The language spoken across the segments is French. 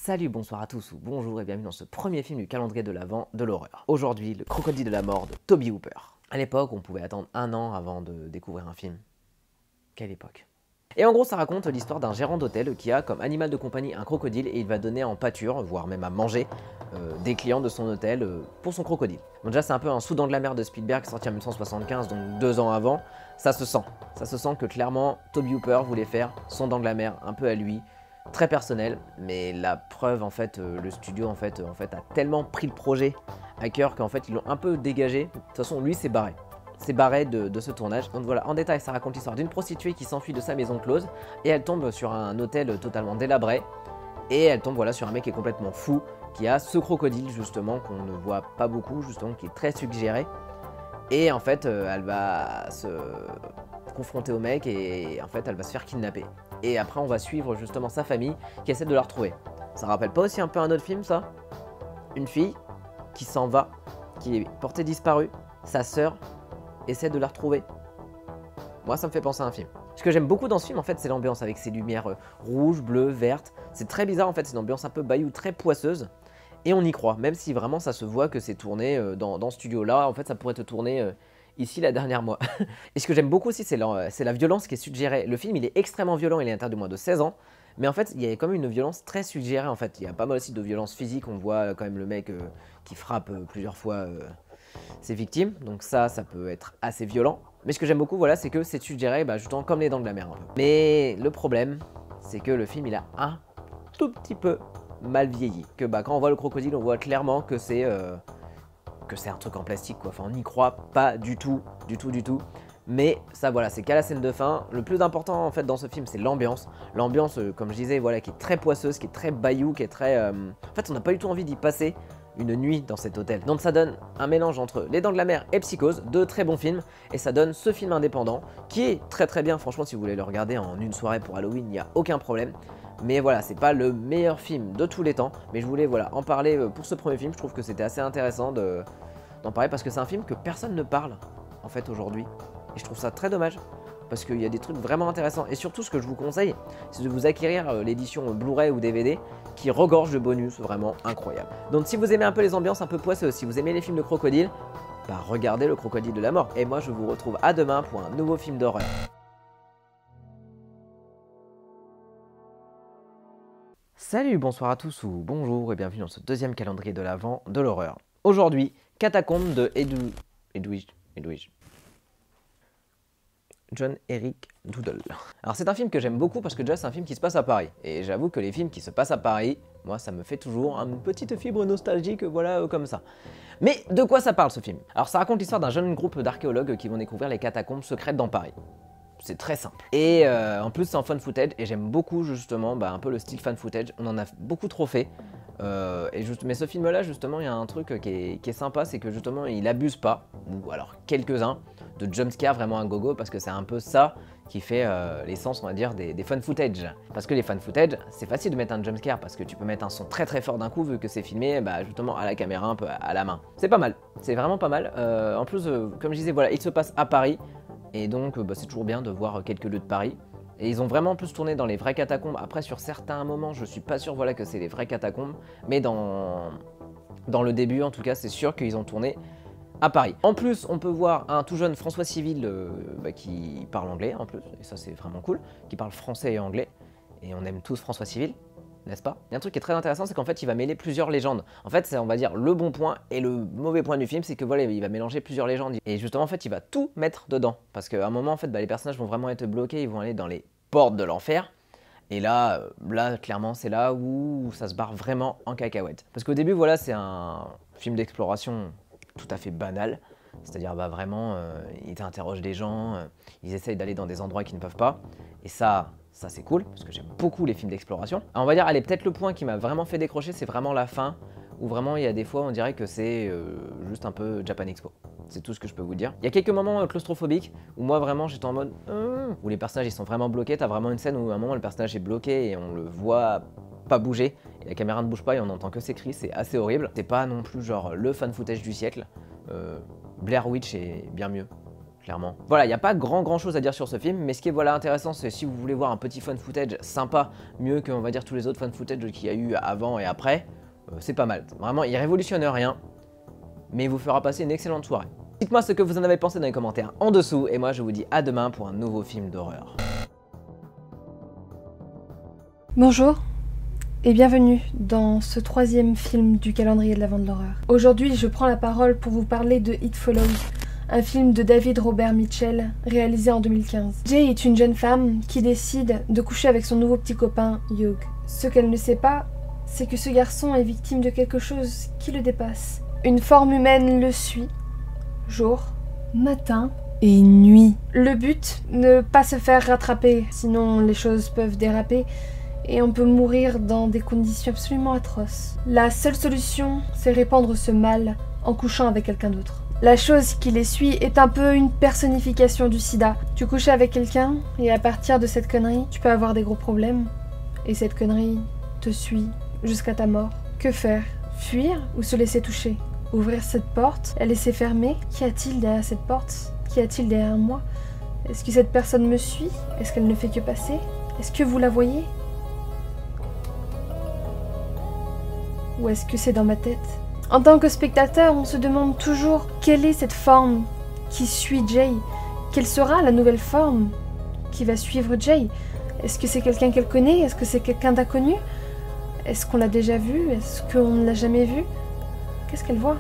Salut, bonsoir à tous ou bonjour et bienvenue dans ce premier film du calendrier de l'Avent de l'horreur. Aujourd'hui, le crocodile de la mort de Toby Hooper. À l'époque, on pouvait attendre un an avant de découvrir un film. Quelle époque. Et en gros, ça raconte l'histoire d'un gérant d'hôtel qui a comme animal de compagnie un crocodile et il va donner en pâture, voire même à manger, des clients de son hôtel pour son crocodile. Donc déjà, c'est un peu un Soudan de la mer de Spielberg sorti en 1975, donc 2 ans avant. Ça se sent. Ça se sent que clairement, Toby Hooper voulait faire son Dent de la mer un peu à lui. Très personnel, mais la preuve en fait, le studio en fait a tellement pris le projet à cœur qu'en fait ils l'ont un peu dégagé. De toute façon, lui s'est barré. C'est barré de ce tournage. Donc voilà, en détail, ça raconte l'histoire d'une prostituée qui s'enfuit de sa maison close et elle tombe sur un hôtel totalement délabré et elle tombe voilà sur un mec qui est complètement fou, qui a ce crocodile justement qu'on ne voit pas beaucoup, justement qui est très suggéré. Et en fait, elle va se confronter au mec et en fait elle va se faire kidnapper. Et après on va suivre justement sa famille qui essaie de la retrouver. Ça rappelle pas aussi un peu un autre film ça? Une fille qui s'en va, qui est portée disparue, sa sœur essaie de la retrouver. Moi ça me fait penser à un film. Ce que j'aime beaucoup dans ce film en fait c'est l'ambiance avec ses lumières rouges, bleues, vertes. C'est très bizarre en fait, c'est une ambiance un peu bayou, très poisseuse. Et on y croit, même si vraiment ça se voit que c'est tourné dans ce studio là, en fait ça pourrait te tourner ici la dernière mois. Et ce que j'aime beaucoup aussi c'est la violence qui est suggérée. Le film il est extrêmement violent, il est interdit de moins de 16 ans, mais en fait il y a quand même une violence très suggérée en fait. Il y a pas mal aussi de violence physique, on voit quand même le mec qui frappe plusieurs fois ses victimes, donc ça peut être assez violent. Mais ce que j'aime beaucoup voilà c'est que c'est suggéré justement comme les Dents de la mer un peu. Mais le problème c'est que le film il a un tout petit peu mal vieilli, que quand on voit le crocodile on voit clairement que c'est un truc en plastique quoi, enfin on n'y croit pas du tout, mais ça voilà c'est qu'à la scène de fin, le plus important en fait dans ce film c'est l'ambiance, comme je disais voilà qui est très poisseuse, qui est très bayou, qui est très, en fait on n'a pas du tout envie d'y passer une nuit dans cet hôtel. Donc ça donne un mélange entre Les Dents de la Mer et Psychose, deux très bons films, et ça donne ce film indépendant qui est très bien, franchement si vous voulez le regarder en une soirée pour Halloween, il n'y a aucun problème. Mais voilà, c'est pas le meilleur film de tous les temps, mais je voulais voilà en parler pour ce premier film. Je trouve que c'était assez intéressant d'en parler parce que c'est un film que personne ne parle en fait aujourd'hui. Et je trouve ça très dommage parce qu'il y a des trucs vraiment intéressants. Et surtout ce que je vous conseille, c'est de vous acquérir l'édition Blu-ray ou DVD qui regorge de bonus vraiment incroyables. Donc si vous aimez un peu les ambiances un peu poisseuses, si vous aimez les films de crocodile, regardez le crocodile de la mort. Et moi je vous retrouve à demain pour un nouveau film d'horreur. Salut, bonsoir à tous ou bonjour et bienvenue dans ce deuxième calendrier de l'Avent de l'horreur. Aujourd'hui, Catacombes de Edwidge John Eric Doodle. Alors c'est un film que j'aime beaucoup parce que déjà c'est un film qui se passe à Paris. Et j'avoue que les films qui se passent à Paris, moi ça me fait toujours une petite fibre nostalgique, voilà, comme ça. Mais de quoi ça parle ce film? Alors ça raconte l'histoire d'un jeune groupe d'archéologues qui vont découvrir les catacombes secrètes dans Paris. C'est très simple. Et en plus c'est en fan footage et j'aime beaucoup justement un peu le style fan footage. On en a beaucoup trop fait. Mais ce film là justement il y a un truc qui est sympa, c'est que justement il abuse pas, ou alors quelques-uns, de jumpscare vraiment à gogo parce que c'est un peu ça qui fait l'essence on va dire des fan footage. Parce que les fan footage c'est facile de mettre un jumpscare parce que tu peux mettre un son très fort d'un coup vu que c'est filmé justement à la caméra un peu à la main. C'est pas mal, c'est vraiment pas mal. En plus comme je disais voilà il se passe à Paris. Et donc c'est toujours bien de voir quelques lieux de Paris. Et ils ont vraiment plus tourné dans les vraies catacombes. Après sur certains moments je suis pas sûr voilà que c'est les vraies catacombes. Mais dans le début en tout cas c'est sûr qu'ils ont tourné à Paris. En plus on peut voir un tout jeune François Civil qui parle anglais en plus. Et ça c'est vraiment cool. Qui parle français et anglais. Et on aime tous François Civil, n'est-ce pas? Il y a un truc qui est très intéressant, c'est qu'en fait il va mêler plusieurs légendes. En fait c'est on va dire le bon point et le mauvais point du film, c'est que voilà il va mélanger plusieurs légendes. Et justement en fait il va tout mettre dedans. Parce qu'à un moment en fait les personnages vont vraiment être bloqués, ils vont aller dans les portes de l'enfer. Et là clairement c'est là où ça se barre vraiment en cacahuète. Parce qu'au début voilà c'est un film d'exploration tout à fait banal. C'est-à-dire vraiment ils interrogent des gens, ils essayent d'aller dans des endroits qu'ils ne peuvent pas. Et ça c'est cool, parce que j'aime beaucoup les films d'exploration. On va dire, allez, peut-être le point qui m'a vraiment fait décrocher, c'est vraiment la fin, où vraiment il y a des fois on dirait que c'est juste un peu Japan Expo. C'est tout ce que je peux vous dire. Il y a quelques moments claustrophobiques, où moi vraiment j'étais en mode... où les personnages ils sont vraiment bloqués, t'as vraiment une scène où à un moment le personnage est bloqué et on le voit pas bouger, et la caméra ne bouge pas et on entend que ses cris, c'est assez horrible. C'est pas non plus genre le fan footage du siècle. Blair Witch est bien mieux. clairement. Voilà, il n'y a pas grand chose à dire sur ce film, mais ce qui est voilà intéressant, c'est si vous voulez voir un petit fun footage sympa, mieux que on va dire tous les autres fun footage qu'il y a eu avant et après, c'est pas mal. Vraiment, il révolutionne rien, mais il vous fera passer une excellente soirée. Dites-moi ce que vous en avez pensé dans les commentaires en dessous, et moi je vous dis à demain pour un nouveau film d'horreur. Bonjour et bienvenue dans ce troisième film du calendrier de l'Avent de l'horreur. Aujourd'hui, je prends la parole pour vous parler de It Follows, un film de David Robert Mitchell réalisé en 2015. Jay est une jeune femme qui décide de coucher avec son nouveau petit copain Hugh. Ce qu'elle ne sait pas, c'est que ce garçon est victime de quelque chose qui le dépasse. Une forme humaine le suit, jour, matin et nuit. Le but, ne pas se faire rattraper, sinon les choses peuvent déraper et on peut mourir dans des conditions absolument atroces. La seule solution, c'est répandre ce mal en couchant avec quelqu'un d'autre. La chose qui les suit est un peu une personnification du sida. Tu couches avec quelqu'un et à partir de cette connerie, tu peux avoir des gros problèmes. Et cette connerie te suit jusqu'à ta mort. Que faire? Fuir ou se laisser toucher? Ouvrir cette porte, la laisser fermer? Qu'y a-t-il derrière cette porte? Qu'y a-t-il derrière moi? Est-ce que cette personne me suit? Est-ce qu'elle ne fait que passer? Est-ce que vous la voyez? Ou est-ce que c'est dans ma tête? En tant que spectateur, on se demande toujours quelle est cette forme qui suit Jay? Quelle sera la nouvelle forme qui va suivre Jay? Est-ce que c'est quelqu'un qu'elle connaît? Est-ce que c'est quelqu'un d'inconnu? Est-ce qu'on l'a déjà vu? Est-ce qu'on ne l'a jamais vu? Qu'est-ce qu'elle voit?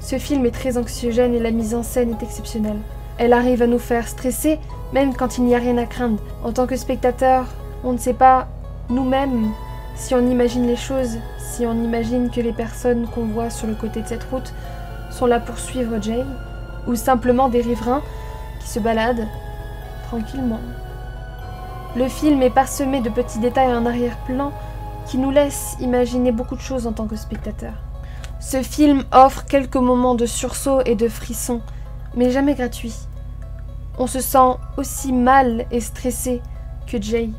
Ce film est très anxiogène et la mise en scène est exceptionnelle. Elle arrive à nous faire stresser, même quand il n'y a rien à craindre. En tant que spectateur, on ne sait pas nous-mêmes si on imagine les choses, si on imagine que les personnes qu'on voit sur le côté de cette route sont là pour suivre Jay, ou simplement des riverains qui se baladent tranquillement. Le film est parsemé de petits détails en arrière-plan qui nous laissent imaginer beaucoup de choses en tant que spectateur. Ce film offre quelques moments de sursaut et de frisson, mais jamais gratuits. On se sent aussi mal et stressé que Jay.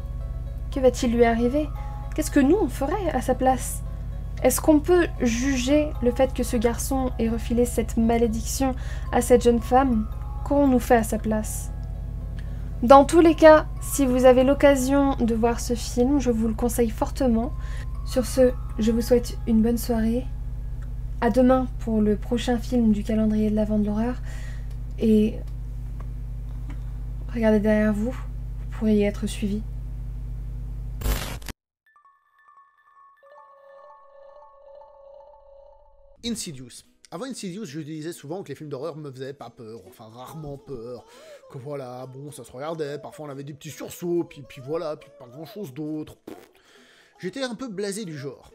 Que va-t-il lui arriver? Qu'est-ce que nous, on ferait à sa place? Est-ce qu'on peut juger le fait que ce garçon ait refilé cette malédiction à cette jeune femme? Qu'aurons-nous fait à sa place? Dans tous les cas, si vous avez l'occasion de voir ce film, je vous le conseille fortement. Sur ce, je vous souhaite une bonne soirée. À demain pour le prochain film du calendrier de l'Avent de l'horreur. Et regardez derrière vous, vous pourriez être suivi. Insidious. Avant Insidious, je disais souvent que les films d'horreur me faisaient pas peur, enfin rarement peur, que voilà, bon, ça se regardait, parfois on avait des petits sursauts, puis voilà, puis pas grand chose d'autre. J'étais un peu blasé du genre.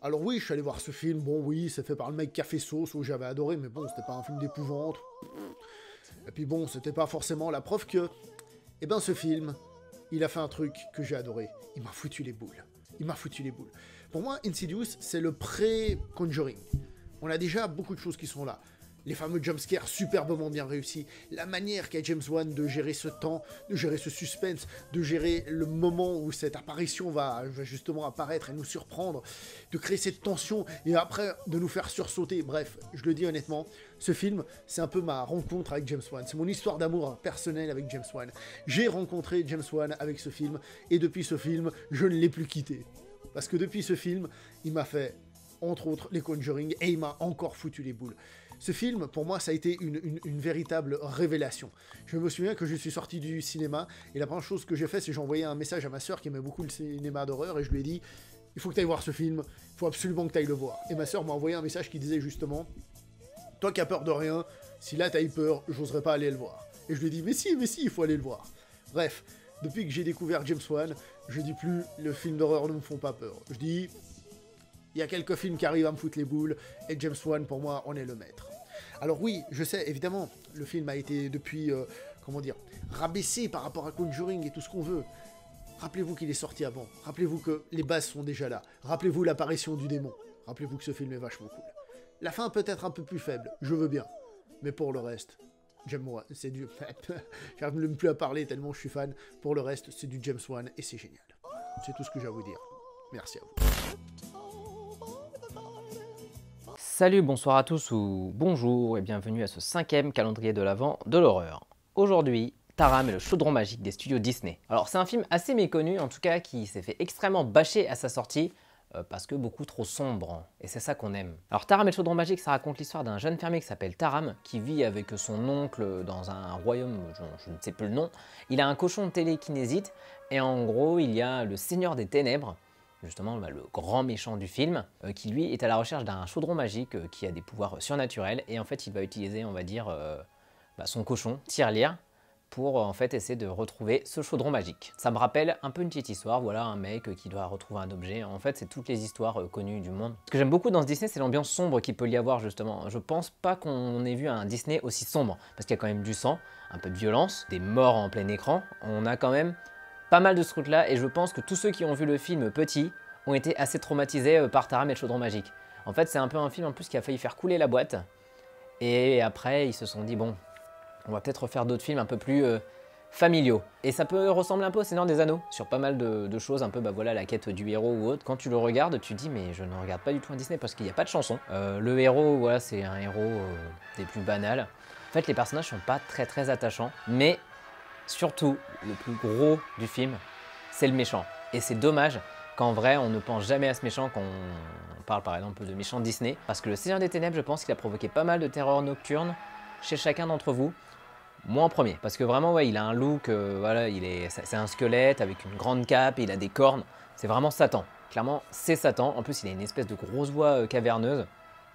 Alors oui, je suis allé voir ce film, bon oui, c'est fait par le mec qui a fait Sauce, où j'avais adoré, mais bon, c'était pas un film d'épouvante. Et puis bon, c'était pas forcément la preuve que... Eh ben ce film, il a fait un truc que j'ai adoré, il m'a foutu les boules. Il m'a foutu les boules. Pour moi, Insidious, c'est le pré-Conjuring. On a déjà beaucoup de choses qui sont là. Les fameux jumpscares superbement bien réussis, la manière qu'a James Wan de gérer ce temps, de gérer ce suspense, de gérer le moment où cette apparition va justement apparaître et nous surprendre, de créer cette tension et après de nous faire sursauter. Bref, je le dis honnêtement, ce film, c'est un peu ma rencontre avec James Wan. C'est mon histoire d'amour personnelle avec James Wan. J'ai rencontré James Wan avec ce film et depuis ce film, je ne l'ai plus quitté. Parce que depuis ce film, il m'a fait... entre autres les Conjuring, et il m'a encore foutu les boules. Ce film, pour moi, ça a été une véritable révélation. Je me souviens que je suis sorti du cinéma, et la première chose que j'ai fait, c'est que j'ai envoyé un message à ma sœur qui aimait beaucoup le cinéma d'horreur, et je lui ai dit, il faut que tu ailles voir ce film, il faut absolument que tu ailles le voir. Et ma sœur m'a envoyé un message qui disait justement, toi qui as peur de rien, si là t'as eu peur, j'oserais pas aller le voir. Et je lui ai dit, mais si, il faut aller le voir. Bref, depuis que j'ai découvert James Wan, je dis plus, le film d'horreur ne me font pas peur. Je dis... il y a quelques films qui arrivent à me foutre les boules, et James Wan, pour moi, en est le maître. Alors oui, je sais, évidemment, le film a été depuis, rabaissé par rapport à Conjuring et tout ce qu'on veut. Rappelez-vous qu'il est sorti avant, rappelez-vous que les bases sont déjà là, rappelez-vous l'apparition du démon, rappelez-vous que ce film est vachement cool. La fin peut être un peu plus faible, je veux bien, mais pour le reste, j'aime moi, c'est du... j'arrive même plus à parler tellement je suis fan, pour le reste, c'est du James Wan et c'est génial. C'est tout ce que j'ai à vous dire. Merci à vous. Salut, bonsoir à tous ou bonjour et bienvenue à ce 5e calendrier de l'Avent de l'horreur. Aujourd'hui, Taram est le chaudron magique des studios Disney. Alors c'est un film assez méconnu, en tout cas qui s'est fait extrêmement bâcher à sa sortie, parce que beaucoup trop sombre, et c'est ça qu'on aime. Alors Taram et le chaudron magique, ça raconte l'histoire d'un jeune fermier qui s'appelle Taram, qui vit avec son oncle dans un royaume, je ne sais plus le nom. Il a un cochon télékinésite, et en gros il y a le Seigneur des Ténèbres, justement le grand méchant du film, qui lui est à la recherche d'un chaudron magique qui a des pouvoirs surnaturels, et en fait il va utiliser, on va dire, son cochon, Tirelire, pour en fait essayer de retrouver ce chaudron magique. Ça me rappelle un peu une petite histoire, voilà, un mec qui doit retrouver un objet. En fait, c'est toutes les histoires connues du monde. Ce que j'aime beaucoup dans ce Disney, c'est l'ambiance sombre qu'il peut y avoir justement. Je pense pas qu'on ait vu un Disney aussi sombre, parce qu'il y a quand même du sang, un peu de violence, des morts en plein écran. On a quand même pas mal de ce truc-là, et je pense que tous ceux qui ont vu le film petit ont été assez traumatisés par Taram et le chaudron magique. En fait, c'est un peu un film en plus qui a failli faire couler la boîte, et après, ils se sont dit, bon, on va peut-être refaire d'autres films un peu plus familiaux. Et ça peut ressembler un peu au Seigneur des Anneaux, sur pas mal de choses, un peu voilà, la quête du héros ou autre. Quand tu le regardes, tu te dis mais je ne regarde pas du tout un Disney parce qu'il n'y a pas de chanson. Le héros, voilà, c'est un héros des plus banals. En fait, les personnages sont pas très attachants, mais surtout, le plus gros du film, c'est le méchant. Et c'est dommage qu'en vrai, on ne pense jamais à ce méchant quand on parle par exemple de méchant Disney, parce que le Seigneur des Ténèbres, je pense qu'il a provoqué pas mal de terreur nocturne chez chacun d'entre vous. Moi en premier, parce que vraiment, ouais, il a un look, voilà, c'est un squelette avec une grande cape, il a des cornes, c'est vraiment Satan. Clairement, c'est Satan. En plus, il a une espèce de grosse voix caverneuse,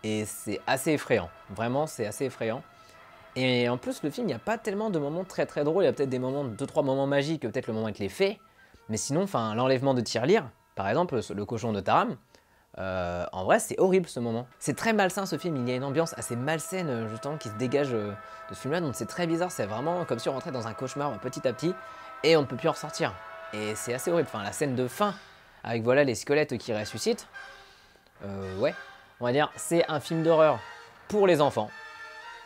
et c'est assez effrayant. Vraiment, c'est assez effrayant. Et en plus, le film, il n'y a pas tellement de moments très drôles, il y a peut-être des moments, 2-3 moments magiques, peut-être le moment avec les fées, mais sinon, enfin, l'enlèvement de Tirelire, par exemple, le cochon de Taram, en vrai, c'est horrible ce moment. C'est très malsain ce film, il y a une ambiance assez malsaine justement qui se dégage de ce film-là, donc c'est très bizarre, c'est vraiment comme si on rentrait dans un cauchemar petit à petit et on ne peut plus en ressortir. Et c'est assez horrible, enfin la scène de fin avec voilà les squelettes qui ressuscitent, ouais, on va dire c'est un film d'horreur pour les enfants.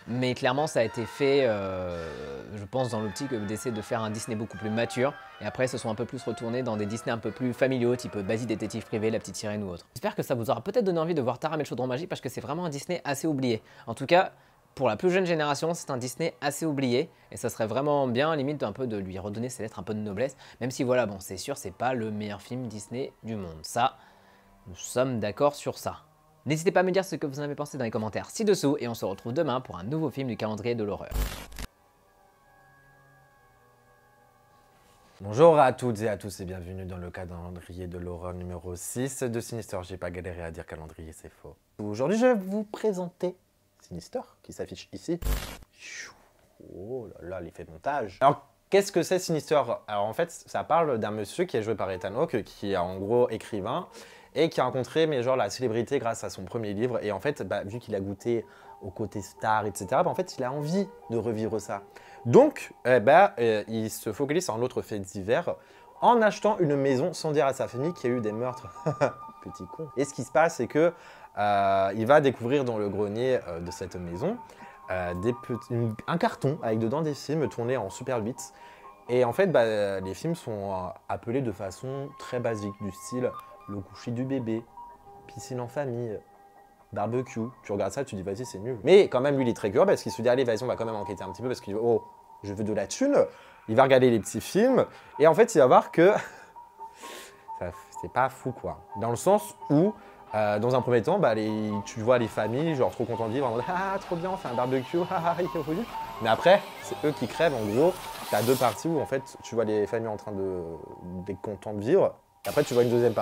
Mais clairement, ça a été fait, je pense, dans l'optique d'essayer de faire un Disney beaucoup plus mature. Et après, ils se sont un peu plus retournés dans des Disney un peu plus familiaux, type Basie détective privé, La Petite Sirène ou autre. J'espère que ça vous aura peut-être donné envie de voir Taram et le chaudron magique parce que c'est vraiment un Disney assez oublié. En tout cas, pour la plus jeune génération, c'est un Disney assez oublié. Et ça serait vraiment bien, limite, un peu de lui redonner ses lettres, un peu de noblesse. Même si, voilà, bon, c'est sûr, c'est pas le meilleur film Disney du monde. Ça, nous sommes d'accord sur ça. N'hésitez pas à me dire ce que vous en avez pensé dans les commentaires ci-dessous et on se retrouve demain pour un nouveau film du calendrier de l'horreur. Bonjour à toutes et à tous et bienvenue dans le calendrier de l'horreur numéro 6 de Sinister. J'ai pas galéré à dire calendrier, c'est faux. Aujourd'hui, je vais vous présenter Sinister qui s'affiche ici. Oh là là, l'effet de montage. Alors, qu'est-ce que c'est Sinister? Alors en fait, ça parle d'un monsieur qui est joué par Ethan Hawke, qui est en gros écrivain, et qui a rencontré la célébrité grâce à son premier livre. Et en fait, vu qu'il a goûté au côté star, etc., en fait, il a envie de revivre ça. Donc, il se focalise sur un autre fait divers en achetant une maison sans dire à sa famille qu'il y a eu des meurtres. Petit con. Et ce qui se passe, c'est que il va découvrir dans le grenier de cette maison un carton avec dedans des films tournés en Super 8. Et en fait, les films sont appelés de façon très basique, du style Le coucher du bébé, Piscine en famille, Barbecue. Tu regardes ça, tu dis vas-y, c'est nul. Mais quand même, lui, il est très curieux parce qu'il se dit allez, vas-y, on va quand même enquêter un petit peu parce qu'il dit oh, je veux de la thune. Il va regarder les petits films et en fait, il va voir que c'est pas fou, quoi. Dans le sens où, dans un premier temps, tu vois les familles, genre trop contents de vivre, en mode ah, trop bien, on fait un barbecue, mais après, c'est eux qui crèvent, en gros. T'as deux parties où, en fait, tu vois les familles en train d'être contents de vivre. Après, tu vois une deuxième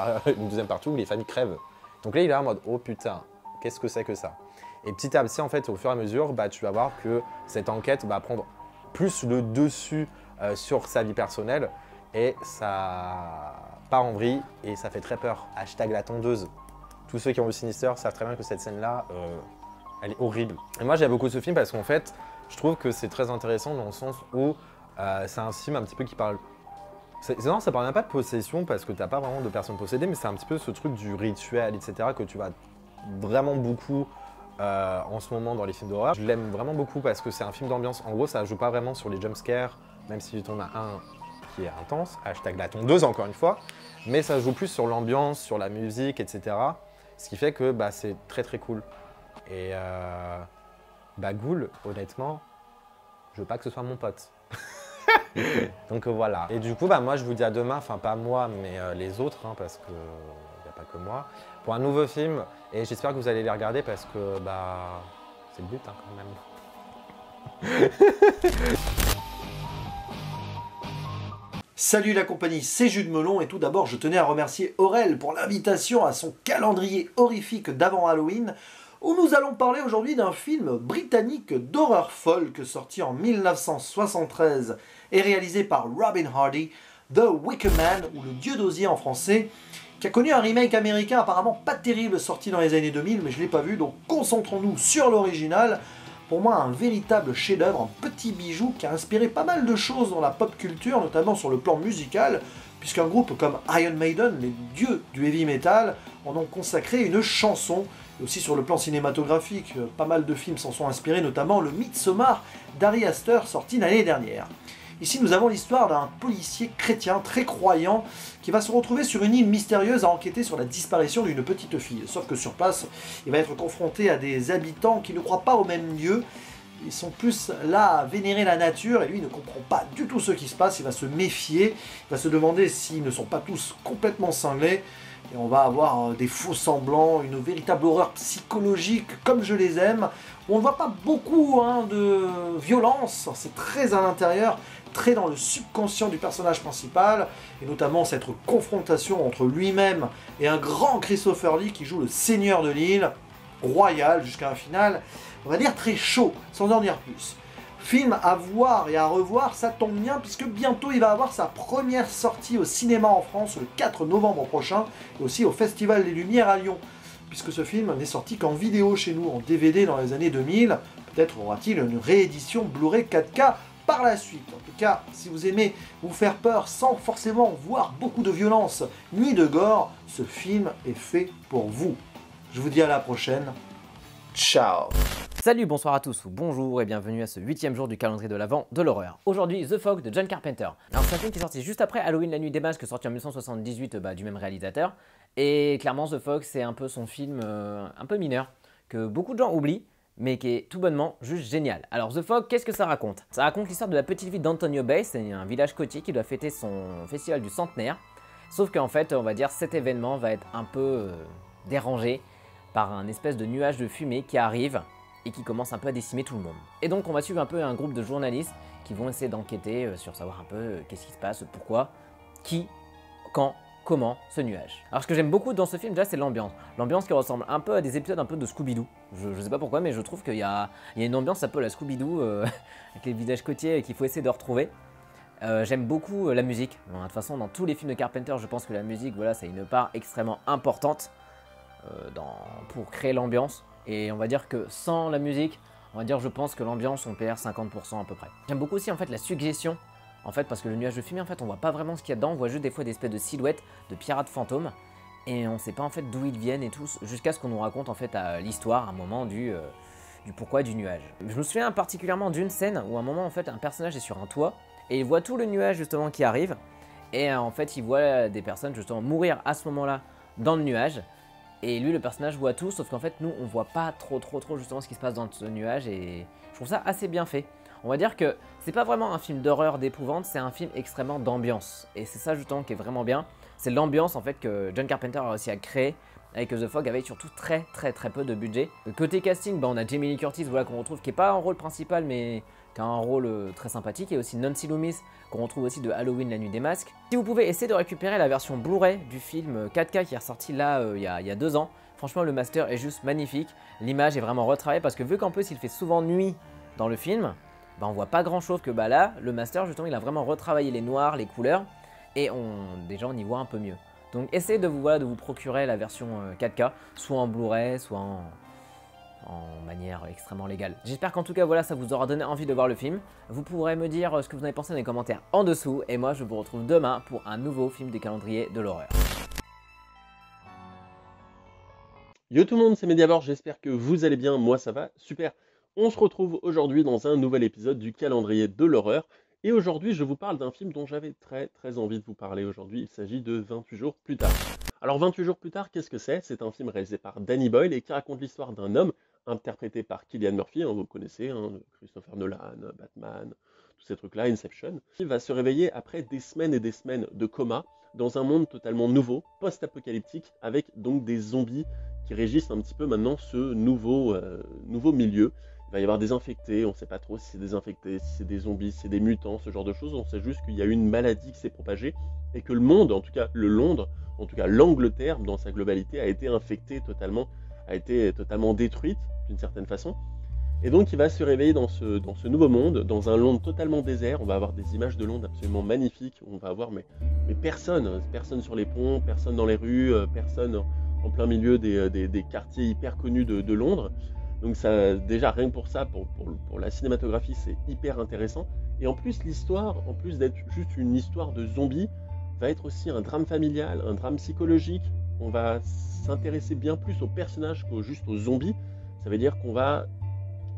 partie où les familles crèvent. Donc là, il est là en mode oh putain, qu'est-ce que c'est que ça? Et petit à petit, en fait, au fur et à mesure, tu vas voir que cette enquête va prendre plus le dessus sur sa vie personnelle et ça part en vrille et ça fait très peur. Hashtag la tondeuse. Tous ceux qui ont vu Sinister savent très bien que cette scène-là, elle est horrible. Et moi, j'aime beaucoup ce film parce qu'en fait, je trouve que c'est très intéressant dans le sens où c'est un film un petit peu qui parle... Non, ça parle même pas de possession parce que t'as pas vraiment de personnes possédées, mais c'est un petit peu ce truc du rituel, etc. que tu vas vraiment beaucoup en ce moment dans les films d'horreur. Je l'aime vraiment beaucoup parce que c'est un film d'ambiance. En gros, ça joue pas vraiment sur les jumpscares, même si t'en as un qui est intense, hashtag la tondeuse encore une fois, mais ça joue plus sur l'ambiance, sur la musique, etc. Ce qui fait que c'est très cool. Et Ghoul, honnêtement, je veux pas que ce soit mon pote. Donc voilà. Et du coup, bah, moi, je vous dis à demain, enfin pas moi, mais les autres, hein, parce qu'il n'y a pas que moi, pour un nouveau film. Et j'espère que vous allez les regarder parce que bah, c'est le but hein, quand même. Salut la compagnie, c'est Jules Melon et tout d'abord je tenais à remercier Aurel pour l'invitation à son calendrier horrifique d'avant Halloween où nous allons parler aujourd'hui d'un film britannique d'horreur folk sorti en 1973 et réalisé par Robin Hardy, The Wicker Man ou Le Dieu d'Osier en français, qui a connu un remake américain apparemment pas terrible sorti dans les années 2000 mais je ne l'ai pas vu donc concentrons-nous sur l'original. Pour moi, un véritable chef-d'œuvre, un petit bijou qui a inspiré pas mal de choses dans la pop culture, notamment sur le plan musical, puisqu'un groupe comme Iron Maiden, les dieux du heavy metal, en ont consacré une chanson. Et aussi sur le plan cinématographique, pas mal de films s'en sont inspirés, notamment le Midsommar d'Ari Aster, sorti l'année dernière. Ici, nous avons l'histoire d'un policier chrétien très croyant qui va se retrouver sur une île mystérieuse à enquêter sur la disparition d'une petite fille. Sauf que sur place, il va être confronté à des habitants qui ne croient pas au même Dieu. Ils sont plus là à vénérer la nature et lui ne comprend pas du tout ce qui se passe. Il va se méfier, il va se demander s'ils ne sont pas tous complètement cinglés. Et on va avoir des faux semblants, une véritable horreur psychologique comme je les aime. On ne voit pas beaucoup de violence, c'est très à l'intérieur, très dans le subconscient du personnage principal, et notamment cette confrontation entre lui-même et un grand Christopher Lee qui joue le seigneur de l'île, royal jusqu'à un final, on va dire très chaud, sans en dire plus. Film à voir et à revoir, ça tombe bien puisque bientôt il va avoir sa première sortie au cinéma en France le 4 novembre prochain et aussi au Festival des Lumières à Lyon. Puisque ce film n'est sorti qu'en vidéo chez nous, en DVD dans les années 2000, peut-être aura-t-il une réédition Blu-ray 4K par la suite. En tout cas, si vous aimez vous faire peur sans forcément voir beaucoup de violence ni de gore, ce film est fait pour vous. Je vous dis à la prochaine. Ciao. Salut, bonsoir à tous, ou bonjour et bienvenue à ce 8e jour du calendrier de l'Avent de l'horreur. Aujourd'hui, The Fog de John Carpenter. Alors c'est un film qui est sorti juste après Halloween la nuit des masques, sorti en 1978 du même réalisateur. Et clairement The Fog c'est un peu son film un peu mineur, que beaucoup de gens oublient, mais qui est tout bonnement juste génial. Alors The Fog, qu'est-ce que ça raconte? Ça raconte l'histoire de la petite ville d'Antonio Bay, c'est un village côtier qui doit fêter son festival du centenaire. Sauf qu'en fait, on va dire, cet événement va être un peu dérangé par un espèce de nuage de fumée qui arrive et qui commence un peu à décimer tout le monde. Et donc on va suivre un peu un groupe de journalistes qui vont essayer d'enquêter sur savoir un peu qu'est-ce qui se passe, pourquoi, qui, quand, comment ce nuage. Alors ce que j'aime beaucoup dans ce film déjà c'est l'ambiance. L'ambiance qui ressemble un peu à des épisodes un peu de Scooby-Doo. Je sais pas pourquoi mais je trouve qu'il y a une ambiance un peu à la Scooby-Doo avec les villages côtiers qu'il faut essayer de retrouver. J'aime beaucoup la musique. Bon, de toute façon dans tous les films de Carpenter je pense que la musique voilà, c'est une part extrêmement importante pour créer l'ambiance. Et on va dire que sans la musique, on va dire je pense que l'ambiance on perd 50% à peu près. J'aime beaucoup aussi en fait la suggestion, en fait parce que le nuage de fumée en fait on voit pas vraiment ce qu'il y a dedans, on voit juste des fois des espèces de silhouettes de pirates fantômes et on sait pas en fait d'où ils viennent et tout, jusqu'à ce qu'on nous raconte en fait à l'histoire, à un moment du pourquoi du nuage. Je me souviens particulièrement d'une scène où à un moment en fait un personnage est sur un toit et il voit tout le nuage justement qui arrive et en fait il voit des personnes justement mourir à ce moment là dans le nuage. Et lui, le personnage voit tout, sauf qu'en fait, nous, on voit pas trop justement ce qui se passe dans ce nuage et je trouve ça assez bien fait. On va dire que c'est pas vraiment un film d'horreur, d'épouvante, c'est un film extrêmement d'ambiance. Et c'est ça justement qui est vraiment bien. C'est l'ambiance en fait que John Carpenter a réussi à créer avec The Fog avec surtout très peu de budget. Côté casting, on a Jamie Lee Curtis voilà, qu'on retrouve qui est pas un rôle principal mais qui a un rôle très sympathique, et aussi Nancy Loomis qu'on retrouve aussi de Halloween la nuit des masques. Si vous pouvez essayer de récupérer la version Blu-ray du film 4K qui est ressorti là il y a 2 ans, franchement le master est juste magnifique, l'image est vraiment retravaillée parce que vu qu'en plus il fait souvent nuit dans le film, on voit pas grand chose que là, le master justement il a vraiment retravaillé les noirs, les couleurs, et déjà on y voit un peu mieux. Donc essayez de vous procurer la version 4K, soit en Blu-ray, soit en manière extrêmement légale. J'espère qu'en tout cas voilà, ça vous aura donné envie de voir le film. Vous pourrez me dire ce que vous en avez pensé dans les commentaires en dessous, et moi je vous retrouve demain pour un nouveau film du calendrier de l'horreur. Yo tout le monde, c'est Mediavore, j'espère que vous allez bien, moi ça va, super. On se retrouve aujourd'hui dans un nouvel épisode du calendrier de l'horreur, et aujourd'hui je vous parle d'un film dont j'avais très envie de vous parler aujourd'hui. Il s'agit de 28 jours plus tard. Alors 28 jours plus tard, qu'est-ce que c'est? C'est un film réalisé par Danny Boyle et qui raconte l'histoire d'un homme interprété par Cillian Murphy, vous connaissez, Christopher Nolan, Batman, tous ces trucs-là, Inception. Il va se réveiller après des semaines et des semaines de coma dans un monde totalement nouveau, post-apocalyptique, avec donc des zombies qui régissent un petit peu maintenant ce nouveau milieu. Il va y avoir des infectés, on ne sait pas trop si c'est des infectés, si c'est des zombies, si c'est des mutants, ce genre de choses. On sait juste qu'il y a eu une maladie qui s'est propagée et que le monde, en tout cas le Londres, en tout cas l'Angleterre dans sa globalité, a été infectée totalement, a été totalement détruite d'une certaine façon. Et donc il va se réveiller dans ce nouveau monde, dans un Londres totalement désert. On va avoir des images de Londres absolument magnifiques. On va avoir mais personne sur les ponts, personne dans les rues, personne en plein milieu des quartiers hyper connus de Londres. Donc ça, déjà rien que pour ça, pour la cinématographie, c'est hyper intéressant. Et en plus l'histoire, en plus d'être juste une histoire de zombies, va être aussi un drame familial, un drame psychologique. On va s'intéresser bien plus aux personnages qu'au juste aux zombies. Ça veut dire qu'on va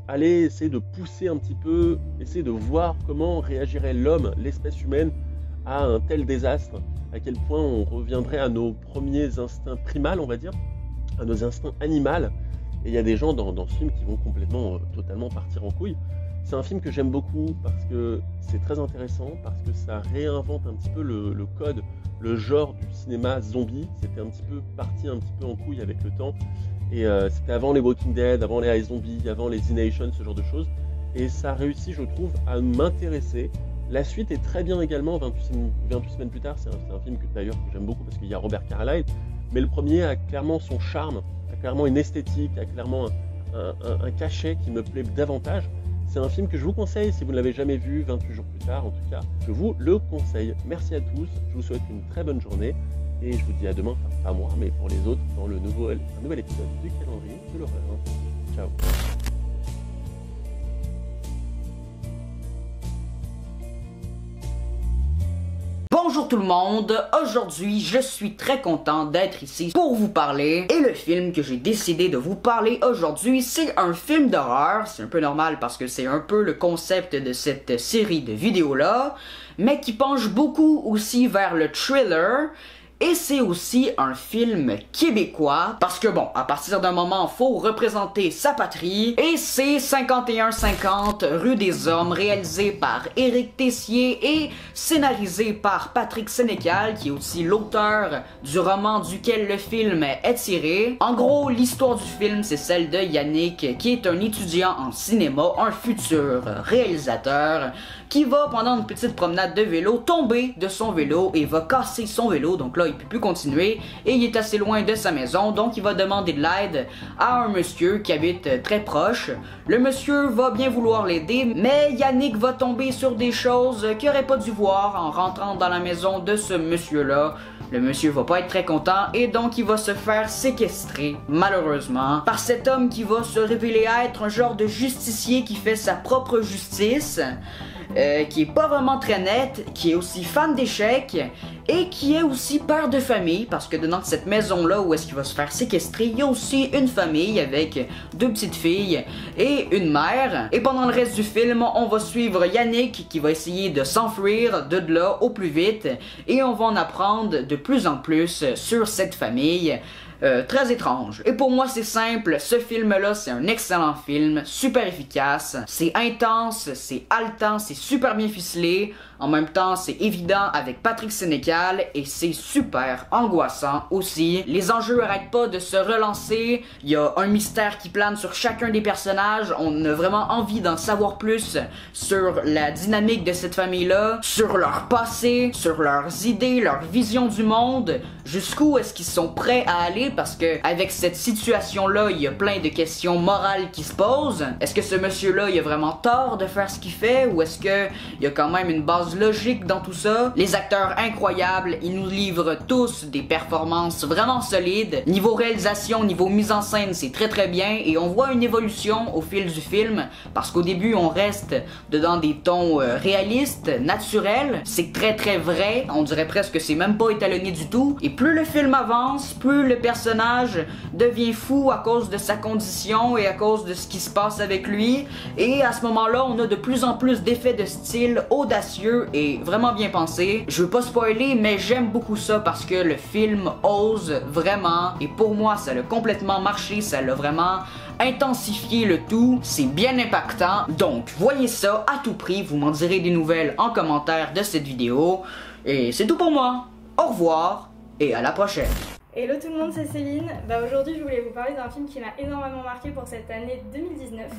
aller essayer de pousser un petit peu, essayer de voir comment réagirait l'homme, l'espèce humaine, à un tel désastre, à quel point on reviendrait à nos premiers instincts primals, on va dire, à nos instincts animaux. Et il y a des gens dans ce film qui vont complètement, totalement partir en couille. C'est un film que j'aime beaucoup parce que c'est très intéressant, parce que ça réinvente un petit peu le code, le genre du cinéma zombie. C'était un petit peu parti un petit peu en couille avec le temps. Et c'était avant les Walking Dead, avant les iZombies, avant les Z-Nation, ce genre de choses. Et ça réussit, je trouve, à m'intéresser. La suite est très bien également, 28 semaines plus tard. C'est un film que d'ailleurs que j'aime beaucoup parce qu'il y a Robert Carlyle. Mais le premier a clairement son charme, a clairement une esthétique, a clairement un cachet qui me plaît davantage. C'est un film que je vous conseille si vous ne l'avez jamais vu 28 jours plus tard, en tout cas, je vous le conseille. Merci à tous, je vous souhaite une très bonne journée et je vous dis à demain, enfin pas moi, mais pour les autres, dans un nouvel épisode du calendrier de l'horreur. Ciao. Bonjour tout le monde, aujourd'hui je suis très content d'être ici pour vous parler et le film que j'ai décidé de vous parler aujourd'hui c'est un film d'horreur, c'est un peu normal parce que c'est un peu le concept de cette série de vidéos là, mais qui penche beaucoup aussi vers le thriller. Et c'est aussi un film québécois, parce que bon, à partir d'un moment, faut représenter sa patrie, et c'est 5150 rue des Hommes, réalisé par Éric Tessier et scénarisé par Patrick Sénécal, qui est aussi l'auteur du roman duquel le film est tiré. En gros, l'histoire du film, c'est celle de Yannick, qui est un étudiant en cinéma, un futur réalisateur, qui va, pendant une petite promenade de vélo, tomber de son vélo et va casser son vélo, donc là, il peut plus continuer et il est assez loin de sa maison, donc il va demander de l'aide à un monsieur qui habite très proche. Le monsieur va bien vouloir l'aider, mais Yannick va tomber sur des choses qu'il aurait pas dû voir en rentrant dans la maison de ce monsieur-là. Le monsieur va pas être très content et donc il va se faire séquestrer, malheureusement, par cet homme qui va se révéler être un genre de justicier qui fait sa propre justice. Qui est pas vraiment très net, qui est aussi fan d'échecs et qui est aussi père de famille parce que dans cette maison là où est-ce qu'il va se faire séquestrer, il y a aussi une famille avec 2 petites filles et une mère. Et pendant le reste du film, on va suivre Yannick qui va essayer de s'enfuir de là au plus vite et on va en apprendre de plus en plus sur cette famille. Très étrange. Et pour moi c'est simple, ce film là c'est un excellent film, super efficace, c'est intense, c'est haletant, c'est super bien ficelé, en même temps c'est évident avec Patrick Sénécal et c'est super angoissant aussi. Les enjeux arrêtent pas de se relancer, il y a un mystère qui plane sur chacun des personnages, on a vraiment envie d'en savoir plus sur la dynamique de cette famille là, sur leur passé, sur leurs idées, leur vision du monde, jusqu'où est-ce qu'ils sont prêts à aller parce que avec cette situation-là, il y a plein de questions morales qui se posent. Est-ce que ce monsieur-là, il a vraiment tort de faire ce qu'il fait ou est-ce que il y a quand même une base logique dans tout ça? Les acteurs incroyables, ils nous livrent tous des performances vraiment solides. Niveau réalisation, niveau mise en scène, c'est très très bien et on voit une évolution au fil du film parce qu'au début, on reste dans des tons réalistes, naturels. C'est très très vrai. On dirait presque que c'est même pas étalonné du tout. Et plus le film avance, plus le personnage devient fou à cause de sa condition et à cause de ce qui se passe avec lui. Et à ce moment-là, on a de plus en plus d'effets de style audacieux jeu est vraiment bien pensé. Je veux pas spoiler, mais j'aime beaucoup ça parce que le film ose vraiment, et pour moi ça a complètement marché, ça l'a vraiment intensifié le tout, c'est bien impactant. Donc voyez ça à tout prix, vous m'en direz des nouvelles en commentaire de cette vidéo. Et c'est tout pour moi. Au revoir et à la prochaine. Hello tout le monde, c'est Céline. Aujourd'hui je voulais vous parler d'un film qui m'a énormément marqué pour cette année 2019.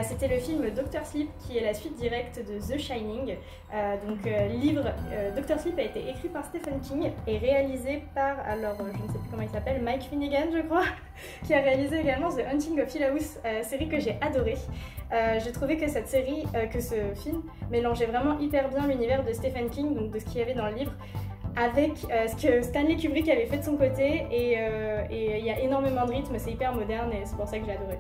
C'était le film Dr Sleep, qui est la suite directe de The Shining. Livre Dr Sleep a été écrit par Stephen King et réalisé par, alors je ne sais plus comment il s'appelle, Mike Finnegan je crois, qui a réalisé également The Haunting of Hill House, série que j'ai adorée. J'ai trouvé que cette série, que ce film mélangeait vraiment hyper bien l'univers de Stephen King, donc de ce qu'il y avait dans le livre, avec ce que Stanley Kubrick avait fait de son côté, et il y a énormément de rythme, c'est hyper moderne et c'est pour ça que j'ai adoré.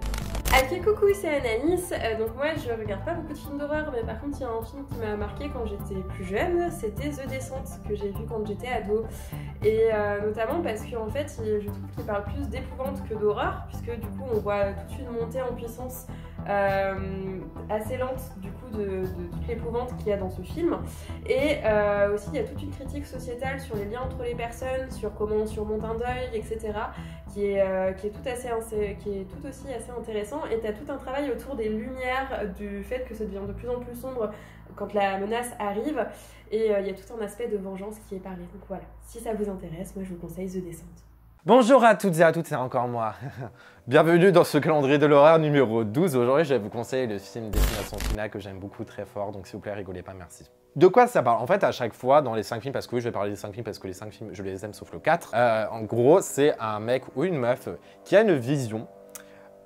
Ok, coucou, c'est Anaïs. Donc moi je regarde pas beaucoup de films d'horreur, mais par contre il y a un film qui m'a marqué quand j'étais plus jeune, c'était The Descent, que j'ai vu quand j'étais ado. Et notamment parce qu'en fait je trouve qu'il parle plus d'épouvante que d'horreur, puisque du coup on voit toute une montée en puissance assez lente du coup de toute l'épouvante qu'il y a dans ce film. Et aussi il y a toute une critique sociétale sur les liens entre les personnes, sur comment on surmonte un deuil, etc. qui est tout aussi assez intéressant. Et tu as tout un travail autour des lumières, du fait que ça devient de plus en plus sombre quand la menace arrive, et il y a tout un aspect de vengeance qui est parlé. Donc voilà, si ça vous intéresse, moi je vous conseille The Descent. Bonjour à toutes et à tous, c'est encore moi. Bienvenue dans ce calendrier de l'horreur numéro 12. Aujourd'hui, je vais vous conseiller le film Destination Finale que j'aime beaucoup, très fort, donc s'il vous plaît, rigolez pas, merci. De quoi ça parle? En fait, à chaque fois, dans les 5 films, parce que oui, je vais parler des 5 films, parce que les 5 films, je les aime, sauf le 4. En gros, c'est un mec ou une meuf qui a une vision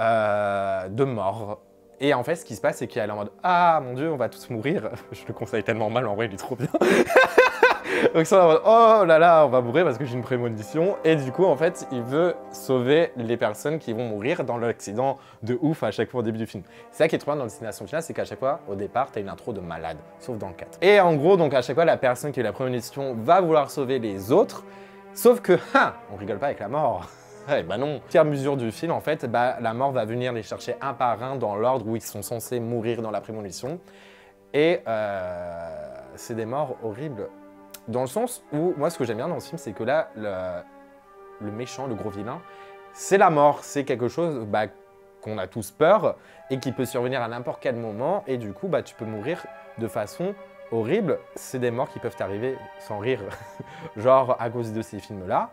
de mort. Et en fait, ce qui se passe, c'est qu'elle est en mode « Ah, mon Dieu, on va tous mourir ». Je le conseille tellement mal, en vrai, il est trop bien. Donc ça, en mode « Oh là là, on va mourir parce que j'ai une prémonition ». Et du coup, en fait, il veut sauver les personnes qui vont mourir dans l'accident de ouf à chaque fois au début du film. C'est ça qui est trop bien dans Destination Finale, c'est qu'à chaque fois, au départ, t'as une intro de malade, sauf dans le 4. Et en gros, donc à chaque fois, la personne qui a eu la prémonition va vouloir sauver les autres, sauf que, on rigole pas avec la mort. Eh bah non. Au fur et à mesure du film, en fait, la mort va venir les chercher un par un dans l'ordre où ils sont censés mourir dans la prémonition. Et c'est des morts horribles. Dans le sens où, moi, ce que j'aime bien dans ce film, c'est que là, le méchant, le gros vilain, c'est la mort. C'est quelque chose qu'on a tous peur et qui peut survenir à n'importe quel moment. Et du coup, tu peux mourir de façon horrible. C'est des morts qui peuvent t'arriver sans rire. Genre, à cause de ces films-là.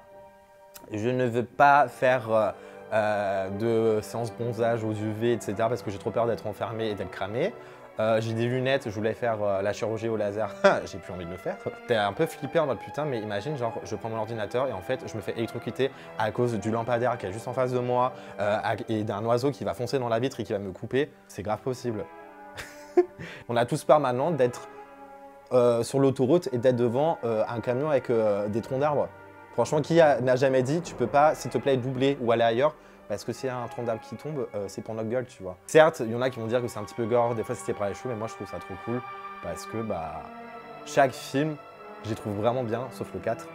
Je ne veux pas faire de séance bronzage aux UV, etc. parce que j'ai trop peur d'être enfermé et d'être cramé. J'ai des lunettes, je voulais faire la chirurgie au laser, j'ai plus envie de le faire. T'es un peu flippé en mode putain, mais imagine, genre, je prends mon ordinateur et en fait, je me fais électrocuter à cause du lampadaire qui est juste en face de moi et d'un oiseau qui va foncer dans la vitre et qui va me couper. C'est grave possible. On a tous peur maintenant d'être sur l'autoroute et d'être devant un camion avec des troncs d'arbres. Franchement, qui n'a jamais dit, tu peux pas, s'il te plaît, doubler ou aller ailleurs, parce que s'il y a un tronc d'arbre qui tombe, c'est pour notre gueule, tu vois. Certes, il y en a qui vont dire que c'est un petit peu gore, des fois c'était par les cheveux, mais moi je trouve ça trop cool, parce que chaque film, j'y trouve vraiment bien, sauf le 4.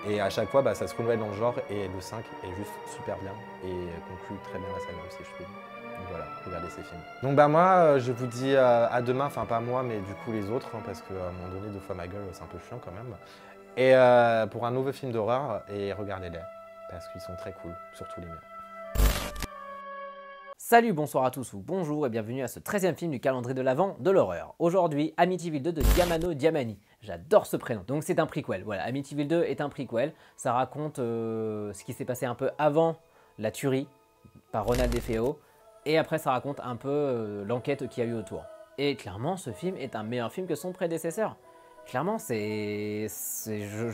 Et à chaque fois, ça se renouvelle dans le genre, et le 5 est juste super bien, et conclut très bien la saga aussi, je trouve. Donc voilà, regardez ces films. Donc moi, je vous dis à demain, enfin pas moi, mais du coup les autres, parce qu'à un moment donné, 2 fois ma gueule, c'est un peu chiant quand même. Et pour un nouveau film d'horreur, et regardez-les, parce qu'ils sont très cool, surtout les miens. Salut, bonsoir à tous ou bonjour et bienvenue à ce 13e film du calendrier de l'Avent de l'horreur. Aujourd'hui, Amityville 2 de Diamano Diamani. J'adore ce prénom. Donc c'est un prequel. Voilà, Amityville 2 est un prequel. Ça raconte ce qui s'est passé un peu avant la tuerie par Ronald DeFeo. Et après, ça raconte un peu l'enquête qu'il y a eu autour. Et clairement, ce film est un meilleur film que son prédécesseur. Clairement, je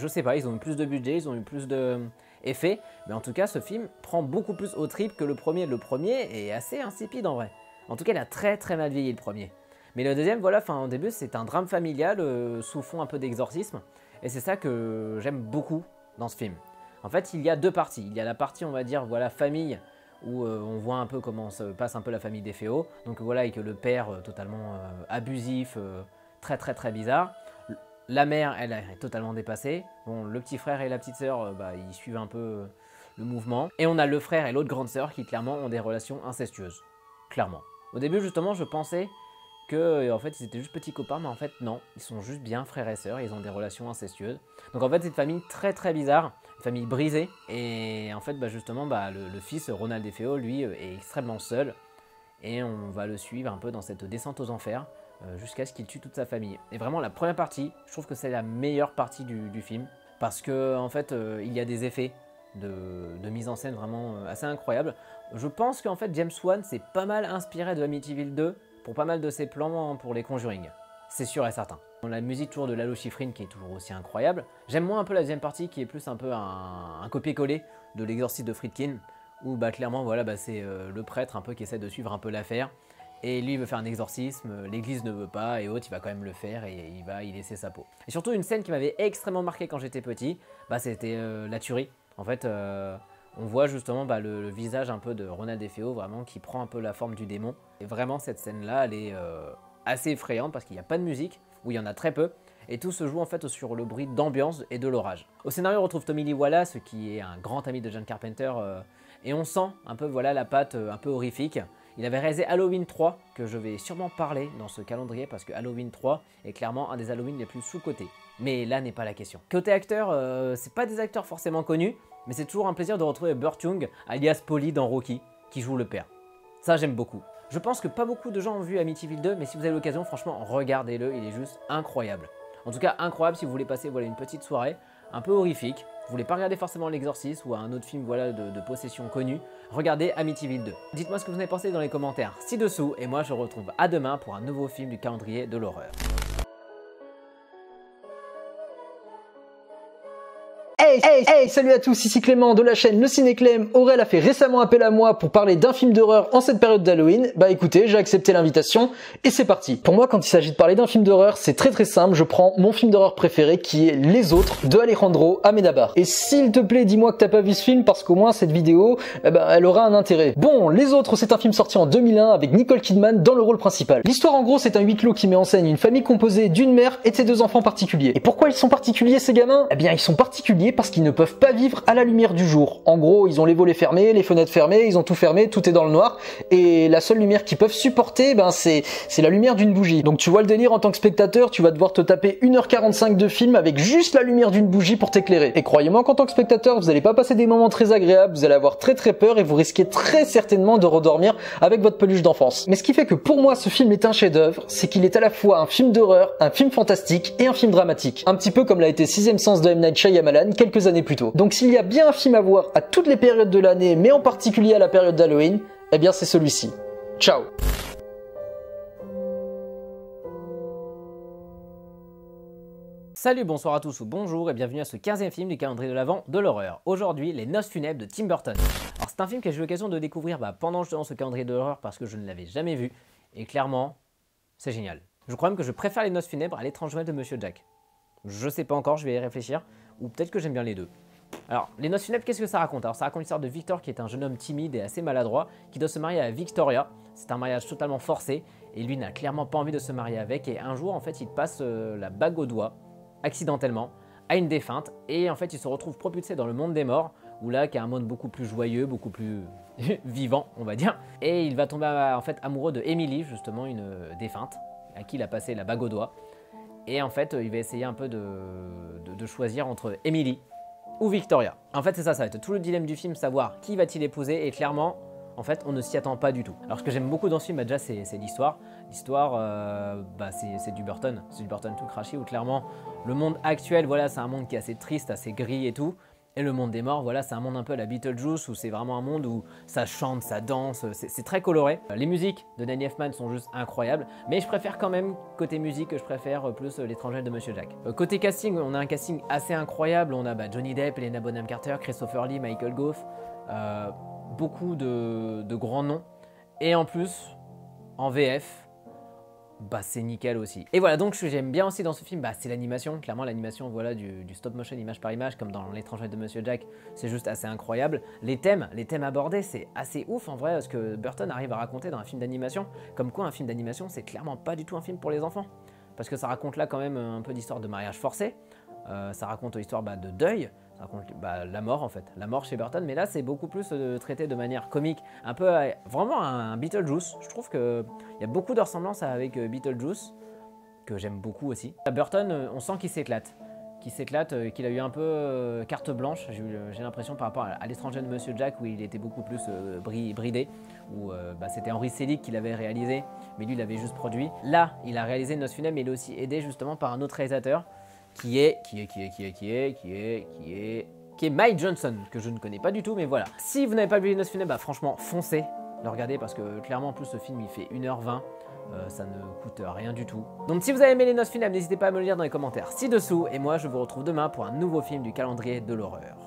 sais pas, ils ont eu plus de budget, ils ont eu plus d'effets, mais en tout cas, ce film prend beaucoup plus au trip que le premier. Le premier est assez insipide en vrai. En tout cas, il a très très mal vieilli le premier. Mais le deuxième, voilà, au début, c'est un drame familial sous fond un peu d'exorcisme, et c'est ça que j'aime beaucoup dans ce film. En fait, il y a 2 parties. Il y a la partie, on va dire, voilà, famille, où on voit un peu comment se passe un peu la famille DeFeo. Donc voilà, avec le père totalement abusif, très très très bizarre. La mère, elle est totalement dépassée. Bon, le petit frère et la petite sœur, ils suivent un peu le mouvement. Et on a le frère et l'autre grande sœur qui clairement ont des relations incestueuses. Clairement. Au début, justement, je pensais que en fait ils étaient juste petits copains, mais en fait non, ils sont juste bien frères et sœurs, ils ont des relations incestueuses. Donc en fait c'est une famille très très bizarre, une famille brisée, et en fait justement le fils Ronald DeFeo lui est extrêmement seul, et on va le suivre un peu dans cette descente aux enfers, jusqu'à ce qu'il tue toute sa famille. Et vraiment la première partie, je trouve que c'est la meilleure partie du film, parce que en fait il y a des effets de mise en scène vraiment assez incroyables. Je pense qu'en fait James Wan s'est pas mal inspiré de Amityville 2 pour pas mal de ses plans pour les Conjuring, c'est sûr et certain. La musique toujours de Lalo Schifrin qui est toujours aussi incroyable. J'aime moins un peu la deuxième partie qui est plus un peu un copier-coller de l'exorciste de Friedkin, où clairement voilà, c'est le prêtre un peu qui essaie de suivre un peu l'affaire, et lui il veut faire un exorcisme, l'église ne veut pas, et autres il va quand même le faire et il va y laisser sa peau. Et surtout une scène qui m'avait extrêmement marqué quand j'étais petit, c'était la tuerie. En fait on voit justement le visage un peu de Ronald DeFeo vraiment qui prend un peu la forme du démon. Et vraiment cette scène là elle est assez effrayante parce qu'il n'y a pas de musique, ou il y en a très peu, et tout se joue en fait sur le bruit d'ambiance et de l'orage. Au scénario on retrouve Tommy Lee Wallace qui est un grand ami de John Carpenter, et on sent un peu la patte un peu horrifique. Il avait réalisé Halloween 3, que je vais sûrement parler dans ce calendrier, parce que Halloween 3 est clairement un des Halloween les plus sous-cotés. Mais là n'est pas la question. Côté acteur, c'est pas des acteurs forcément connus, mais c'est toujours un plaisir de retrouver Burt Young, alias Polly dans Rocky, qui joue le père. Ça j'aime beaucoup. Je pense que pas beaucoup de gens ont vu Amityville 2, mais si vous avez l'occasion, franchement, regardez-le, il est juste incroyable. En tout cas, incroyable si vous voulez passer une petite soirée un peu horrifique. Vous voulez pas regarder forcément L'Exorciste ou un autre film de possession connu, regardez Amityville 2. Dites-moi ce que vous en avez pensé dans les commentaires ci-dessous, et moi je vous retrouve à demain pour un nouveau film du calendrier de l'horreur. Hey, salut à tous, ici Clément de la chaîne Le Ciné Clem. Aurel a fait récemment appel à moi pour parler d'un film d'horreur en cette période d'Halloween. Écoutez, j'ai accepté l'invitation et c'est parti. Pour moi, quand il s'agit de parler d'un film d'horreur, c'est très simple. Je prends mon film d'horreur préféré qui est Les Autres de Alejandro Amenábar. Et s'il te plaît, dis-moi que t'as pas vu ce film parce qu'au moins cette vidéo, elle aura un intérêt. Bon, Les Autres, c'est un film sorti en 2001 avec Nicole Kidman dans le rôle principal. L'histoire en gros, c'est un huis clos qui met en scène une famille composée d'une mère et de ses deux enfants particuliers. Et pourquoi ils sont particuliers ces gamins ? Ils sont particuliers parce qu'ils ne peuvent pas vivre à la lumière du jour. En gros, ils ont les volets fermés, les fenêtres fermées, ils ont tout fermé, tout est dans le noir, et la seule lumière qu'ils peuvent supporter, c'est la lumière d'une bougie. Donc tu vois le délire en tant que spectateur, tu vas devoir te taper 1h45 de film avec juste la lumière d'une bougie pour t'éclairer. Et croyez-moi qu'en tant que spectateur, vous n'allez pas passer des moments très agréables, vous allez avoir très peur et vous risquez très certainement de redormir avec votre peluche d'enfance. Mais ce qui fait que pour moi, ce film est un chef-d'œuvre, c'est qu'il est à la fois un film d'horreur, un film fantastique et un film dramatique. Un petit peu comme l'a été Sixième Sens de M. Night Shyamalan quelques années plus tôt. Donc s'il y a bien un film à voir à toutes les périodes de l'année, mais en particulier à la période d'Halloween, c'est celui-ci. Ciao. Salut, bonsoir à tous ou bonjour et bienvenue à ce 15e film du calendrier de l'Avent de l'horreur. Aujourd'hui, Les Noces funèbres de Tim Burton. Alors c'est un film que j'ai eu l'occasion de découvrir pendant justement ce calendrier de l'horreur parce que je ne l'avais jamais vu, et clairement, c'est génial. Je crois même que je préfère Les Noces funèbres à L'étrange Noël de Monsieur Jack. Je sais pas encore, je vais y réfléchir, ou peut-être que j'aime bien les deux. Alors, Les Noces funèbres, qu'est-ce que ça raconte? Alors, ça raconte l'histoire de Victor, qui est un jeune homme timide et assez maladroit, qui doit se marier à Victoria. C'est un mariage totalement forcé, et lui n'a clairement pas envie de se marier avec. Et un jour, en fait, il passe la bague au doigt, accidentellement, à une défunte, et en fait, il se retrouve propulsé dans le monde des morts, où là, qui est un monde beaucoup plus joyeux, beaucoup plus vivant, on va dire. Et il va tomber en fait amoureux de Emily, justement, une défunte, à qui il a passé la bague au doigt. Et en fait, il va essayer un peu de choisir entre Emily ou Victoria. En fait, c'est ça va être tout le dilemme du film, savoir qui va-t-il épouser, et clairement, en fait, on ne s'y attend pas du tout. Alors, ce que j'aime beaucoup dans ce film, déjà, c'est l'histoire. L'histoire, c'est du Burton. C'est du Burton tout crashy, où clairement, le monde actuel, voilà, c'est un monde qui est assez triste, assez gris et tout. Et le monde des morts, voilà, c'est un monde un peu à la Beetlejuice, où c'est vraiment un monde où ça chante, ça danse, c'est très coloré. Les musiques de Danny Elfman sont juste incroyables, mais je préfère quand même, côté musique, je préfère plus L'étrange Noël de Monsieur Jack. Côté casting, on a un casting assez incroyable, on a Johnny Depp, Helena Bonham Carter, Christopher Lee, Michael Gough, beaucoup de grands noms, et en plus, en VF, c'est nickel aussi. Et voilà, donc ce que j'aime bien aussi dans ce film, c'est l'animation. Clairement, l'animation, voilà, du stop motion image par image, comme dans L'étrange Noël de Monsieur Jack, c'est juste assez incroyable. Les thèmes abordés, c'est assez ouf en vrai, ce que Burton arrive à raconter dans un film d'animation. Comme quoi, un film d'animation, c'est clairement pas du tout un film pour les enfants. Parce que ça raconte là quand même un peu d'histoire de mariage forcé, ça raconte l'histoire de deuil, Ça raconte la mort en fait, la mort chez Burton, mais là c'est beaucoup plus traité de manière comique, un peu vraiment un Beetlejuice. Je trouve qu'il y a beaucoup de ressemblances avec Beetlejuice, que j'aime beaucoup aussi. À Burton, on sent qu'il s'éclate, qu'il a eu un peu carte blanche, j'ai l'impression par rapport à l'étranger de Monsieur Jack où il était beaucoup plus bridé, où c'était Henry Selick qui l'avait réalisé, mais lui il avait juste produit. Là, il a réalisé Noces funèbres, mais il est aussi aidé justement par un autre réalisateur qui est Mike Johnson, que je ne connais pas du tout, mais voilà. Si vous n'avez pas vu les Noces funèbres, franchement, foncez le regarder parce que clairement, en plus, ce film il fait 1h20. Ça ne coûte rien du tout. Donc si vous avez aimé les Noces funèbres, n'hésitez pas à me le dire dans les commentaires ci-dessous. Et moi, je vous retrouve demain pour un nouveau film du calendrier de l'horreur.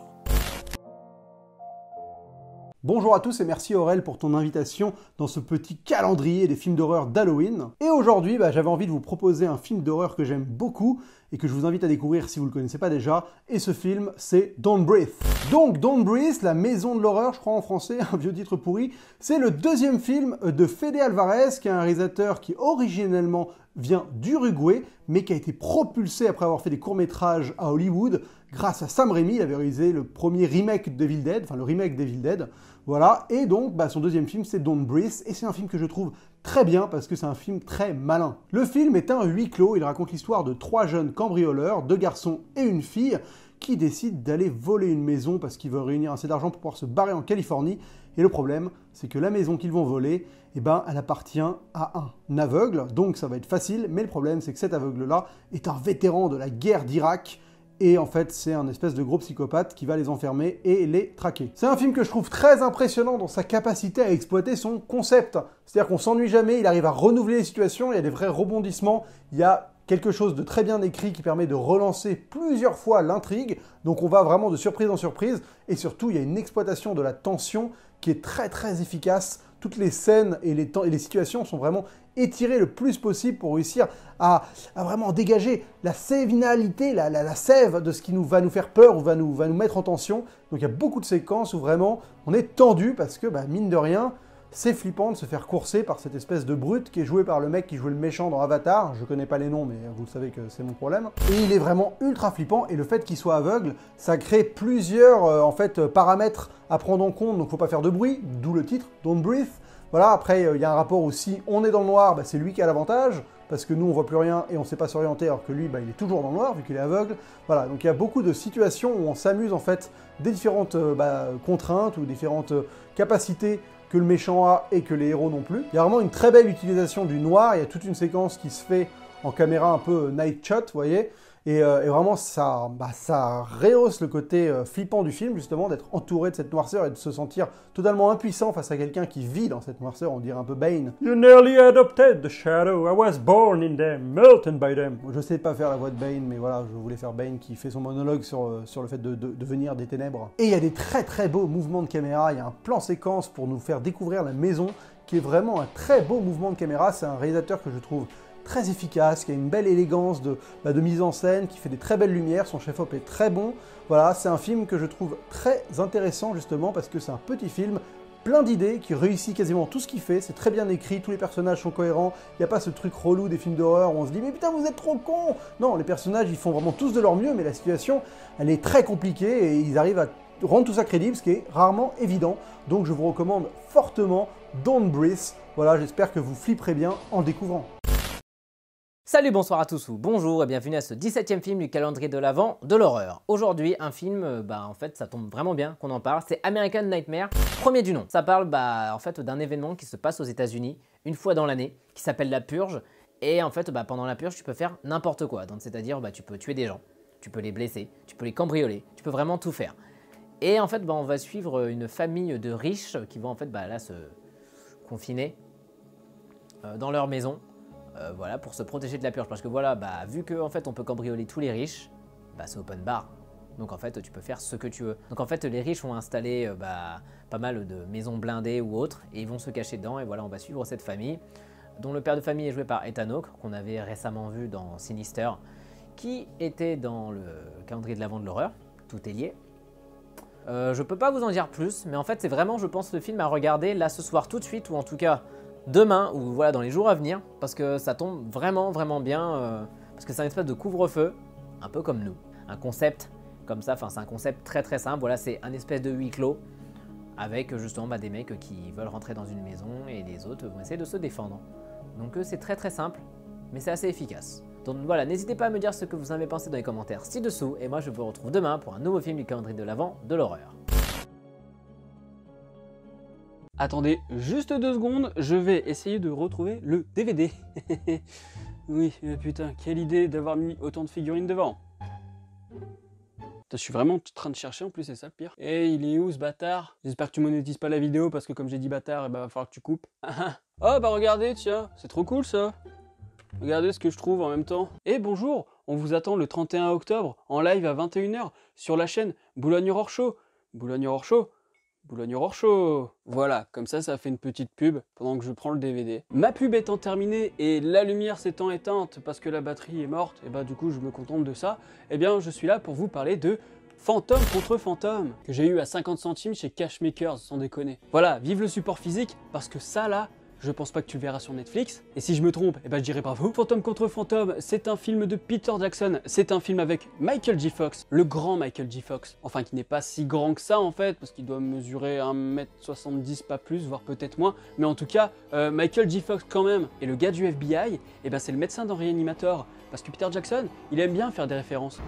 Bonjour à tous et merci Aurel pour ton invitation dans ce petit calendrier des films d'horreur d'Halloween. Et aujourd'hui, j'avais envie de vous proposer un film d'horreur que j'aime beaucoup et que je vous invite à découvrir si vous ne le connaissez pas déjà. Et ce film, c'est Don't Breathe. Donc Don't Breathe, la maison de l'horreur, je crois en français, un vieux titre pourri. C'est le deuxième film de Fede Alvarez, qui est un réalisateur qui originellement vient d'Uruguay, mais qui a été propulsé après avoir fait des courts-métrages à Hollywood grâce à Sam Raimi. Il avait réalisé le premier remake d'Evil Dead, enfin le remake d'Evil Dead. Voilà, et donc son deuxième film c'est Don't Breathe, et c'est un film que je trouve très bien parce que c'est un film très malin. Le film est un huis clos, il raconte l'histoire de 3 jeunes cambrioleurs, 2 garçons et une fille, qui décident d'aller voler une maison parce qu'ils veulent réunir assez d'argent pour pouvoir se barrer en Californie. Et le problème, c'est que la maison qu'ils vont voler, elle appartient à un aveugle, donc ça va être facile, mais le problème c'est que cet aveugle-là est un vétéran de la guerre d'Irak, et en fait, c'est un espèce de gros psychopathe qui va les enfermer et les traquer. C'est un film que je trouve très impressionnant dans sa capacité à exploiter son concept. C'est-à-dire qu'on s'ennuie jamais, il arrive à renouveler les situations, il y a des vrais rebondissements, il y a quelque chose de très bien écrit qui permet de relancer plusieurs fois l'intrigue. Donc on va vraiment de surprise en surprise, et surtout, il y a une exploitation de la tension qui est très très efficace. Toutes les scènes et les situations sont vraiment étirées le plus possible pour réussir à vraiment dégager la sévinalité, la sève de ce qui va nous faire peur ou va nous mettre en tension. Donc il y a beaucoup de séquences où vraiment on est tendu parce que mine de rien, c'est flippant de se faire courser par cette espèce de brute qui est joué par le mec qui jouait le méchant dans Avatar. Je connais pas les noms, mais vous savez que c'est mon problème. Et il est vraiment ultra flippant, et le fait qu'il soit aveugle, ça crée plusieurs paramètres à prendre en compte. Donc faut pas faire de bruit, d'où le titre, Don't Breathe. Voilà, après il y a un rapport aussi, on est dans le noir, c'est lui qui a l'avantage, parce que nous on voit plus rien et on sait pas s'orienter, alors que lui il est toujours dans le noir vu qu'il est aveugle. Voilà, donc il y a beaucoup de situations où on s'amuse en fait des différentes contraintes ou différentes capacités que le méchant a et que les héros non plus. Il y a vraiment une très belle utilisation du noir, il y a toute une séquence qui se fait en caméra un peu night shot, vous voyez, et vraiment ça rehausse le côté flippant du film, justement, d'être entouré de cette noirceur et de se sentir totalement impuissant face à quelqu'un qui vit dans cette noirceur, on dirait un peu Bane. You nearly adopted the shadow, I was born in them, melted by them. Je sais pas faire la voix de Bane, mais voilà, je voulais faire Bane qui fait son monologue sur le fait de venir des ténèbres. Et il y a des très très beaux mouvements de caméra, il y a un plan séquence pour nous faire découvrir la maison, qui est vraiment un très beau mouvement de caméra. C'est un réalisateur que je trouve très efficace, qui a une belle élégance de mise en scène, qui fait des très belles lumières, son chef-op est très bon. Voilà, c'est un film que je trouve très intéressant justement parce que c'est un petit film plein d'idées, qui réussit quasiment tout ce qu'il fait, c'est très bien écrit, tous les personnages sont cohérents, il n'y a pas ce truc relou des films d'horreur où on se dit « mais putain vous êtes trop cons !» Non, les personnages ils font vraiment tous de leur mieux, mais la situation elle est très compliquée et ils arrivent à rendre tout ça crédible, ce qui est rarement évident. Donc je vous recommande fortement Don't Breathe. Voilà, j'espère que vous flipperez bien en le découvrant. Salut, bonsoir à tous ou bonjour et bienvenue à ce 17e film du calendrier de l'Avent de l'horreur. Aujourd'hui, un film, en fait, ça tombe vraiment bien qu'on en parle, c'est American Nightmare, premier du nom. Ça parle en fait d'un événement qui se passe aux États-Unis une fois dans l'année, qui s'appelle la purge. Et en fait, pendant la purge, tu peux faire n'importe quoi. Donc, c'est-à-dire, tu peux tuer des gens, tu peux les blesser, tu peux les cambrioler, tu peux vraiment tout faire. Et en fait, on va suivre une famille de riches qui vont en fait là se confiner dans leur maison. Voilà, pour se protéger de la purge, parce que voilà, vu que en fait on peut cambrioler tous les riches, c'est open bar, donc en fait tu peux faire ce que tu veux. Donc en fait les riches ont installé pas mal de maisons blindées ou autres, et ils vont se cacher dedans, et voilà on va suivre cette famille, dont le père de famille est joué par Ethan Hawke, qu'on avait récemment vu dans Sinister, qui était dans le calendrier de l'Avent de l'horreur, tout est lié. Je peux pas vous en dire plus, mais en fait c'est vraiment, je pense, le film à regarder là ce soir tout de suite, ou en tout cas demain, ou voilà dans les jours à venir, parce que ça tombe vraiment bien, parce que c'est un espèce de couvre-feu, un peu comme nous. Un concept comme ça, enfin c'est un concept très très simple, voilà, c'est un espèce de huis clos, avec justement des mecs qui veulent rentrer dans une maison et les autres vont essayer de se défendre. Donc c'est très très simple, mais c'est assez efficace. Donc voilà, n'hésitez pas à me dire ce que vous en avez pensé dans les commentaires ci-dessous, et moi je vous retrouve demain pour un nouveau film du calendrier de l'Avent de l'horreur. Attendez juste 2 secondes, je vais essayer de retrouver le DVD. Oui, mais putain, quelle idée d'avoir mis autant de figurines devant. Je suis vraiment en train de chercher en plus, c'est ça le pire. Et il est où ce bâtard? J'espère que tu monétises pas la vidéo parce que comme j'ai dit bâtard, va falloir que tu coupes. Oh bah regardez, tiens, c'est trop cool ça. Regardez ce que je trouve en même temps. Et bonjour, on vous attend le 31 octobre en live à 21 h sur la chaîne Boulogne Horror Show. Boulogne Horror Show. Boulogne Horror Show. Voilà, comme ça fait une petite pub pendant que je prends le DVD. Ma pub étant terminée et la lumière s'étant éteinte parce que la batterie est morte, et bah du coup je me contente de ça, et bien je suis là pour vous parler de Fantôme contre Fantôme, que j'ai eu à 50 centimes chez Cashmakers, sans déconner. Voilà, vive le support physique, parce que ça là, je pense pas que tu le verras sur Netflix, et si je me trompe, je dirais bravo. Fantôme contre Fantôme, c'est un film de Peter Jackson, c'est un film avec Michael J. Fox, le grand Michael J. Fox, enfin qui n'est pas si grand que ça en fait, parce qu'il doit mesurer 1m70 pas plus, voire peut-être moins, mais en tout cas, Michael J. Fox quand même, et le gars du FBI, c'est le médecin dans Reanimator, parce que Peter Jackson, il aime bien faire des références.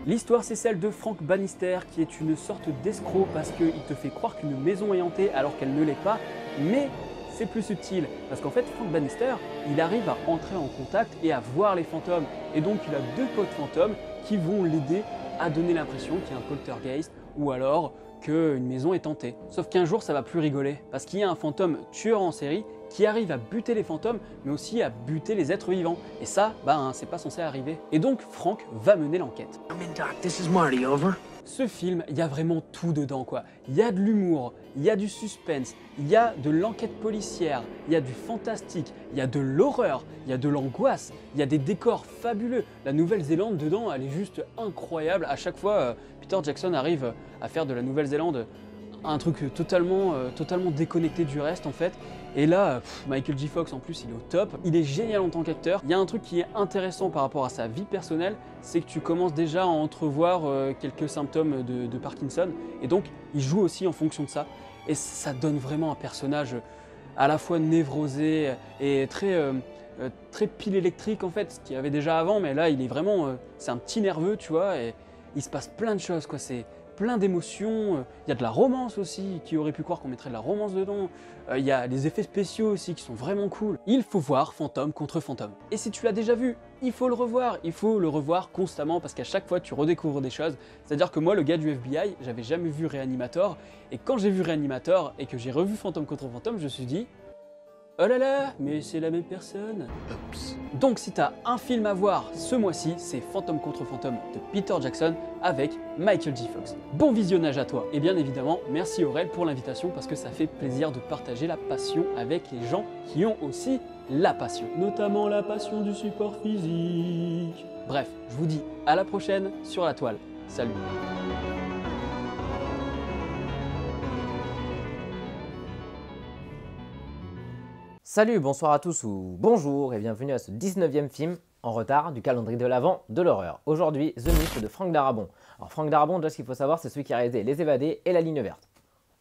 L'histoire c'est celle de Frank Bannister, qui est une sorte d'escroc, parce qu'il te fait croire qu'une maison est hantée alors qu'elle ne l'est pas, mais c'est plus subtil, parce qu'en fait Frank Bannister, il arrive à entrer en contact et à voir les fantômes, et donc il a 2 potes fantômes qui vont l'aider à donner l'impression qu'il y a un poltergeist, ou alors qu'une maison est hantée. Sauf qu'un jour ça va plus rigoler, parce qu'il y a un fantôme tueur en série qui arrive à buter les fantômes, mais aussi à buter les êtres vivants, et ça, c'est pas censé arriver. Et donc Frank va mener l'enquête. Ce film, il y a vraiment tout dedans quoi. Il y a de l'humour, il y a du suspense, il y a de l'enquête policière, il y a du fantastique, il y a de l'horreur, il y a de l'angoisse, il y a des décors fabuleux. La Nouvelle-Zélande dedans, elle est juste incroyable. À chaque fois, Peter Jackson arrive à faire de la Nouvelle-Zélande un truc totalement déconnecté du reste en fait. Et là, Michael J. Fox en plus il est au top, il est génial en tant qu'acteur. Il y a un truc qui est intéressant par rapport à sa vie personnelle, c'est que tu commences déjà à entrevoir quelques symptômes de Parkinson, et donc il joue aussi en fonction de ça. Et ça donne vraiment un personnage à la fois névrosé et très pile électrique en fait, ce qu'il y avait déjà avant, mais là il est vraiment, c'est un petit nerveux tu vois, et il se passe plein de choses quoi, c'est plein d'émotions, il y a de la romance aussi, qui aurait pu croire qu'on mettrait de la romance dedans, il y a des effets spéciaux aussi qui sont vraiment cool. Il faut voir Fantôme contre Fantôme. Et si tu l'as déjà vu, il faut le revoir constamment parce qu'à chaque fois tu redécouvres des choses. C'est-à-dire que moi, le gars du FBI, j'avais jamais vu Reanimator, et quand j'ai vu Reanimator et que j'ai revu Fantôme contre Fantôme, je me suis dit oh là là, mais c'est la même personne. Donc si t'as un film à voir ce mois-ci, c'est Fantôme contre Fantôme de Peter Jackson avec Michael J. Fox. Bon visionnage à toi. Et bien évidemment, merci Aurel pour l'invitation parce que ça fait plaisir de partager la passion avec les gens qui ont aussi la passion. Notamment la passion du support physique. Bref, je vous dis à la prochaine sur la toile. Salut. Salut, bonsoir à tous ou bonjour et bienvenue à ce 19e film en retard du calendrier de l'Avent de l'horreur. Aujourd'hui, The Mist de Frank Darabont. Alors Frank Darabont, déjà ce qu'il faut savoir, c'est celui qui a réalisé Les Évadés et La Ligne Verte.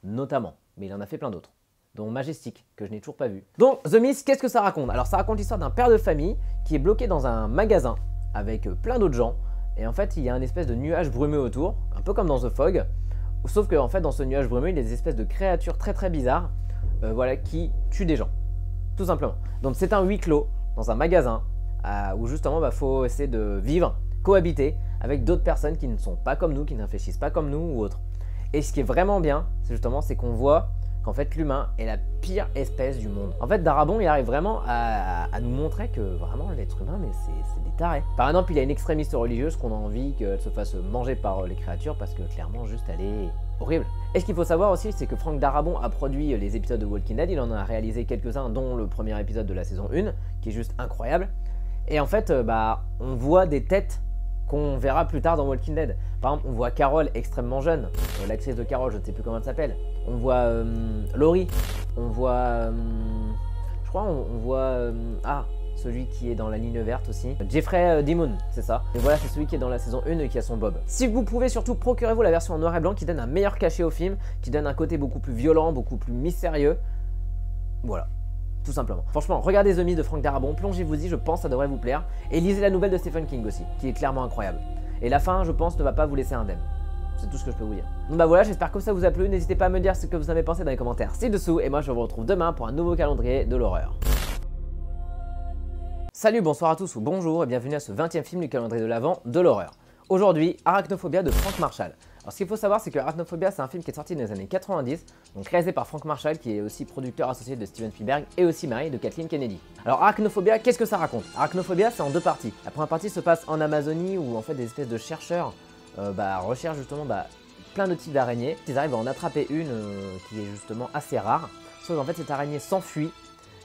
Notamment, mais il en a fait plein d'autres, dont Majestic, que je n'ai toujours pas vu. Donc The Mist, qu'est-ce que ça raconte? Alors ça raconte l'histoire d'un père de famille qui est bloqué dans un magasin avec plein d'autres gens. Et en fait, il y a une espèce de nuage brumeux autour, un peu comme dans The Fog. Sauf que en fait, dans ce nuage brumeux, il y a des espèces de créatures très bizarres qui tuent des gens. Tout simplement. Donc c'est un huis clos dans un magasin où justement faut essayer de vivre, cohabiter avec d'autres personnes qui ne sont pas comme nous, qui ne réfléchissent pas comme nous ou autres. Et ce qui est vraiment bien, c'est qu'on voit qu'en fait l'humain est la pire espèce du monde. En fait Darabont il arrive vraiment à nous montrer que vraiment l'être humain mais c'est des tarés. Par exemple il y a une extrémiste religieuse qu'on a envie qu'elle se fasse manger par les créatures parce que clairement juste elle est horrible. Et ce qu'il faut savoir aussi, c'est que Frank Darabont a produit les épisodes de Walking Dead, il en a réalisé quelques-uns, dont le premier épisode de la saison 1, qui est juste incroyable. Et en fait, on voit des têtes qu'on verra plus tard dans Walking Dead. Par exemple, on voit Carol extrêmement jeune, l'actrice de Carol, je ne sais plus comment elle s'appelle. On voit Laurie, on voit... je crois on voit... celui qui est dans la ligne verte aussi. Jeffrey Dean, c'est ça. Et voilà, c'est celui qui est dans la saison 1 et qui a son bob. Si vous pouvez, surtout procurez-vous la version en noir et blanc qui donne un meilleur cachet au film, qui donne un côté beaucoup plus violent, beaucoup plus mystérieux. Voilà. Tout simplement. Franchement, regardez The Mist de Frank Darabont, plongez-vous-y, je pense ça devrait vous plaire. Et lisez la nouvelle de Stephen King aussi, qui est clairement incroyable. Et la fin, je pense, ne va pas vous laisser indemne. C'est tout ce que je peux vous dire. Donc bah voilà, j'espère que ça vous a plu. N'hésitez pas à me dire ce que vous en avez pensé dans les commentaires ci-dessous. Et moi, je vous retrouve demain pour un nouveau calendrier de l'horreur. Salut, bonsoir à tous ou bonjour et bienvenue à ce 20e film du calendrier de l'Avent de l'horreur. Aujourd'hui, Arachnophobia de Frank Marshall. Alors ce qu'il faut savoir, c'est que Arachnophobia, c'est un film qui est sorti dans les années 90, donc réalisé par Frank Marshall, qui est aussi producteur associé de Steven Spielberg et aussi mari de Kathleen Kennedy. Alors Arachnophobia, qu'est-ce que ça raconte? Arachnophobia, c'est en deux parties. La première partie se passe en Amazonie, où en fait des espèces de chercheurs recherchent justement plein de types d'araignées. Ils arrivent à en attraper une qui est justement assez rare, sauf qu'en fait cette araignée s'enfuit,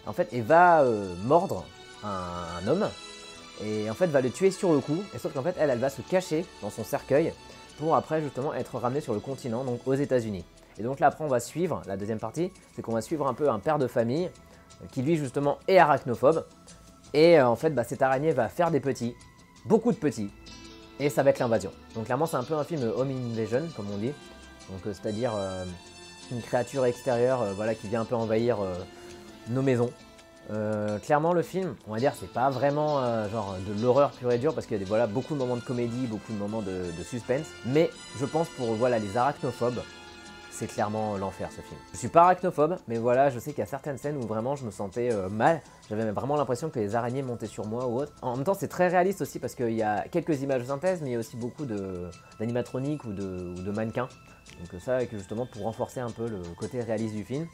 en fait, et va mordre un homme, et en fait va le tuer sur le coup, et sauf qu'en fait elle va se cacher dans son cercueil, pour après justement être ramené sur le continent, donc aux États-Unis. Et donc là après on va suivre, la deuxième partie, c'est qu'on va suivre un peu un père de famille qui lui justement est arachnophobe. Et en fait cette araignée va faire des petits, beaucoup de petits, et ça va être l'invasion. Donc clairement c'est un peu un film home invasion comme on dit, donc c'est-à-dire une créature extérieure voilà, qui vient un peu envahir nos maisons. Clairement le film, on va dire, c'est pas vraiment genre de l'horreur pure et dure parce qu'il y a voilà, beaucoup de moments de comédie, beaucoup de moments de suspense, mais je pense pour voilà, les arachnophobes, c'est clairement l'enfer ce film. Je suis pas arachnophobe, mais voilà, je sais qu'il y a certaines scènes où vraiment je me sentais mal, j'avais vraiment l'impression que les araignées montaient sur moi ou autre. En même temps c'est très réaliste aussi parce qu'il y a quelques images de synthèse, mais il y a aussi beaucoup d'animatroniques ou de mannequins, donc ça justement pour renforcer un peu le côté réaliste du film.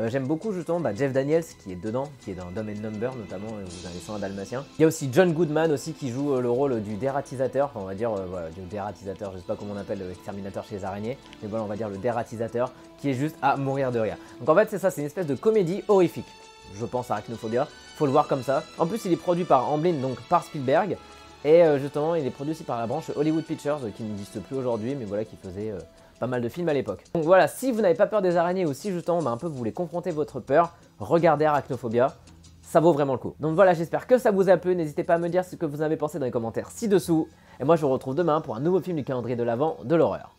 J'aime beaucoup justement Jeff Daniels qui est dedans, qui est dans Dumb and Number notamment, dans Les 101 Dalmatiens. Il y a aussi John Goodman aussi qui joue le rôle du dératisateur, enfin, on va dire voilà, du dératisateur, je sais pas comment on appelle l'exterminateur chez les araignées, mais voilà on va dire le dératisateur qui est juste à mourir de rire. Donc en fait c'est ça, c'est une espèce de comédie horrifique, je pense à Arachnophobia, faut le voir comme ça. En plus il est produit par Amblin, donc par Spielberg, et justement il est produit aussi par la branche Hollywood Pictures qui n'existe plus aujourd'hui, mais voilà qui faisait pas mal de films à l'époque. Donc voilà, si vous n'avez pas peur des araignées ou si justement un peu vous voulez confronter votre peur, regardez Arachnophobia, ça vaut vraiment le coup. Donc voilà, j'espère que ça vous a plu, n'hésitez pas à me dire ce que vous en avez pensé dans les commentaires ci-dessous, et moi je vous retrouve demain pour un nouveau film du calendrier de l'Avent de l'horreur.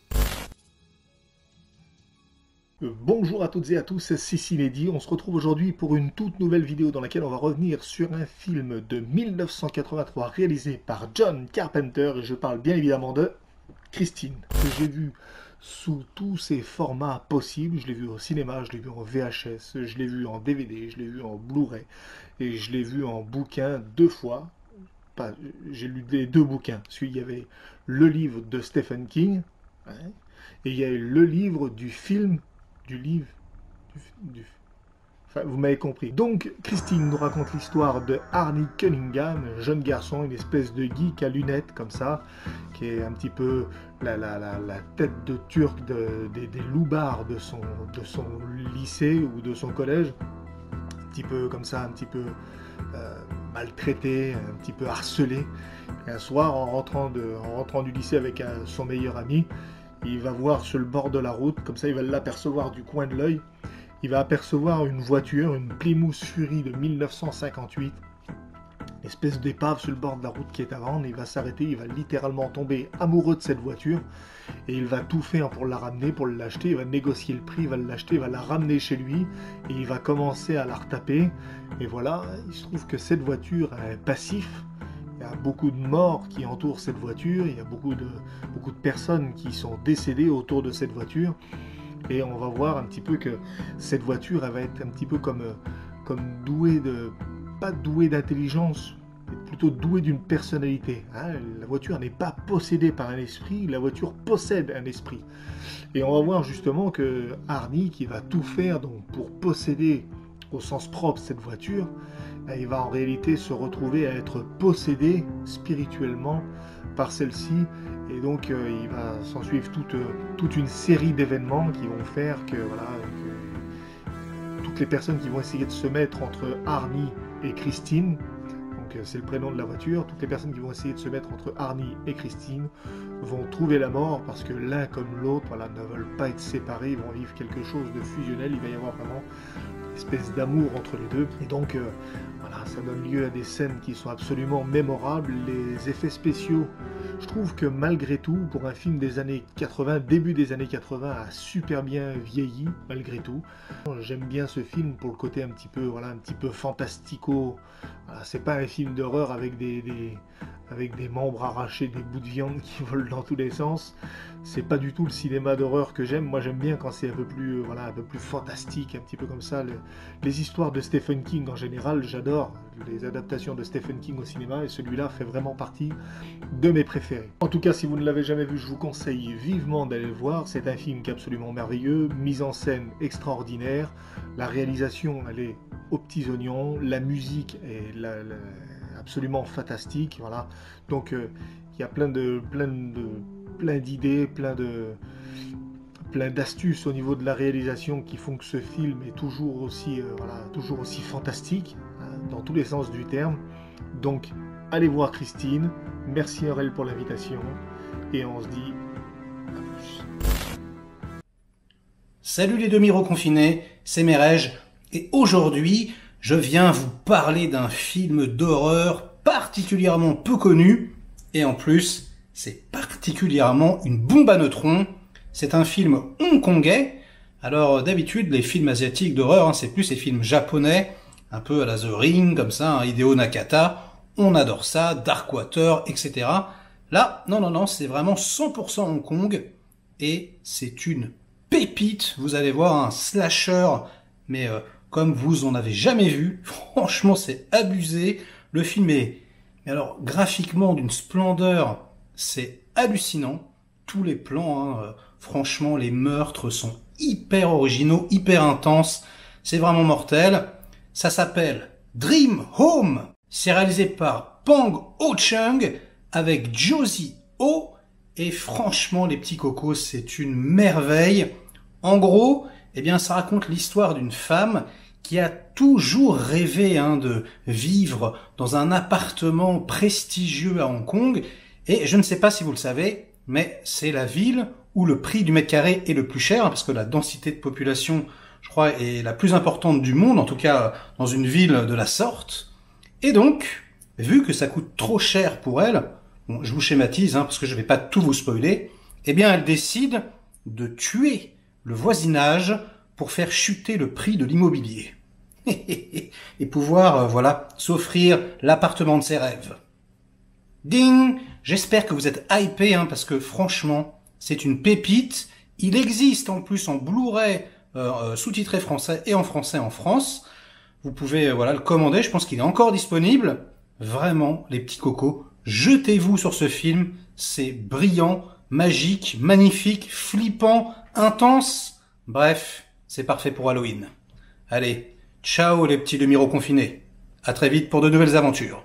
Bonjour à toutes et à tous, c'est Cinédie. On se retrouve aujourd'hui pour une toute nouvelle vidéo dans laquelle on va revenir sur un film de 1983 réalisé par John Carpenter, et je parle bien évidemment de Christine, que j'ai vu sous tous ses formats possibles. Je l'ai vu au cinéma, je l'ai vu en VHS, je l'ai vu en DVD, je l'ai vu en Blu-ray et je l'ai vu en bouquin deux fois. J'ai lu les deux bouquins. Il y avait le livre de Stephen King, hein, et il y a eu le livre du film, enfin, vous m'avez compris. Donc, Christine nous raconte l'histoire de Arnie Cunningham, jeune garçon, une espèce de geek à lunettes comme ça, qui est un petit peu la tête de turc des loupards de son lycée ou de son collège. Un petit peu comme ça, un petit peu maltraité, un petit peu harcelé. Et un soir, en rentrant du lycée avec son meilleur ami, il va voir sur le bord de la route, comme ça il va l'apercevoir du coin de l'œil. Il va apercevoir une voiture, une Plymouth Fury de 1958, une espèce d'épave sur le bord de la route qui est à vendre. Il va s'arrêter, il va littéralement tomber amoureux de cette voiture et il va tout faire pour la ramener, pour l'acheter. Il va négocier le prix, il va l'acheter, il va la ramener chez lui et il va commencer à la retaper. Et voilà, il se trouve que cette voiture a un passif. Il y a beaucoup de morts qui entourent cette voiture, il y a beaucoup de personnes qui sont décédées autour de cette voiture. Et on va voir un petit peu que cette voiture, elle va être un petit peu comme douée pas douée d'intelligence, mais plutôt douée d'une personnalité. Hein. La voiture n'est pas possédée par un esprit, la voiture possède un esprit. Et on va voir justement que Arnie, qui va tout faire donc, pour posséder au sens propre cette voiture, il va en réalité se retrouver à être possédé spirituellement par celle-ci. Et donc il va s'en suivre toute une série d'événements qui vont faire que, voilà, que toutes les personnes qui vont essayer de se mettre entre Arnie et Christine, donc c'est le prénom de la voiture, toutes les personnes qui vont essayer de se mettre entre Arnie et Christine vont trouver la mort parce que l'un comme l'autre, voilà, ne veulent pas être séparés, ils vont vivre quelque chose de fusionnel. Il va y avoir vraiment espèce d'amour entre les deux. Et donc, voilà, ça donne lieu à des scènes qui sont absolument mémorables. Les effets spéciaux, je trouve que malgré tout, pour un film des années 80, début des années 80, a super bien vieilli, malgré tout. J'aime bien ce film pour le côté un petit peu, voilà, un petit peu fantastico. Voilà, c'est pas un film d'horreur avec avec des membres arrachés, des bouts de viande qui volent dans tous les sens. C'est pas du tout le cinéma d'horreur que j'aime. Moi, j'aime bien quand c'est un peu plus, voilà, un peu plus fantastique, un petit peu comme ça. Les histoires de Stephen King en général, j'adore les adaptations de Stephen King au cinéma, et celui-là fait vraiment partie de mes préférés. En tout cas, si vous ne l'avez jamais vu, je vous conseille vivement d'aller le voir. C'est un film qui est absolument merveilleux, mise en scène extraordinaire, la réalisation, elle est aux petits oignons, la musique est absolument fantastique, voilà. Donc il y a plein d'idées, plein d'astuces au niveau de la réalisation qui font que ce film est toujours aussi, toujours aussi fantastique, hein, dans tous les sens du terme. Donc allez voir Christine, merci Aurel pour l'invitation, et on se dit à plus. Salut les demi-reconfinés, c'est Merej, et aujourd'hui je viens vous parler d'un film d'horreur particulièrement peu connu, et en plus, c'est particulièrement une bombe à neutrons. C'est un film hongkongais. Alors d'habitude, les films asiatiques d'horreur, hein, c'est plus les films japonais, un peu à la The Ring, comme ça, hein, Hideo Nakata, on adore ça, Darkwater, etc. Là, non, c'est vraiment 100% Hong Kong, et c'est une pépite, vous allez voir, un slasher, mais comme vous en avez jamais vu, franchement c'est abusé, le film est, mais alors graphiquement d'une splendeur, c'est hallucinant, tous les plans, hein, franchement les meurtres sont hyper originaux, hyper intenses, c'est vraiment mortel, ça s'appelle Dream Home, c'est réalisé par Pang Ho-chung avec Josie Ho, et franchement les petits cocos c'est une merveille. En gros, eh bien ça raconte l'histoire d'une femme qui a toujours rêvé, hein, de vivre dans un appartement prestigieux à Hong Kong, et je ne sais pas si vous le savez, mais c'est la ville où le prix du mètre carré est le plus cher, parce que la densité de population, je crois, est la plus importante du monde, en tout cas dans une ville de la sorte. Et donc, vu que ça coûte trop cher pour elle, bon, je vous schématise, hein, parce que je ne vais pas tout vous spoiler, eh bien elle décide de tuer le voisinage pour faire chuter le prix de l'immobilier. Et pouvoir, voilà, s'offrir l'appartement de ses rêves. Ding! J'espère que vous êtes hypés, hein, parce que franchement, c'est une pépite. Il existe en plus en Blu-ray, sous-titré français et en français en France. Vous pouvez, voilà, le commander. Je pense qu'il est encore disponible. Vraiment, les petits cocos, jetez-vous sur ce film. C'est brillant, magique, magnifique, flippant, intense. Bref, c'est parfait pour Halloween. Allez, ciao les petits demi-reconfinés. À très vite pour de nouvelles aventures.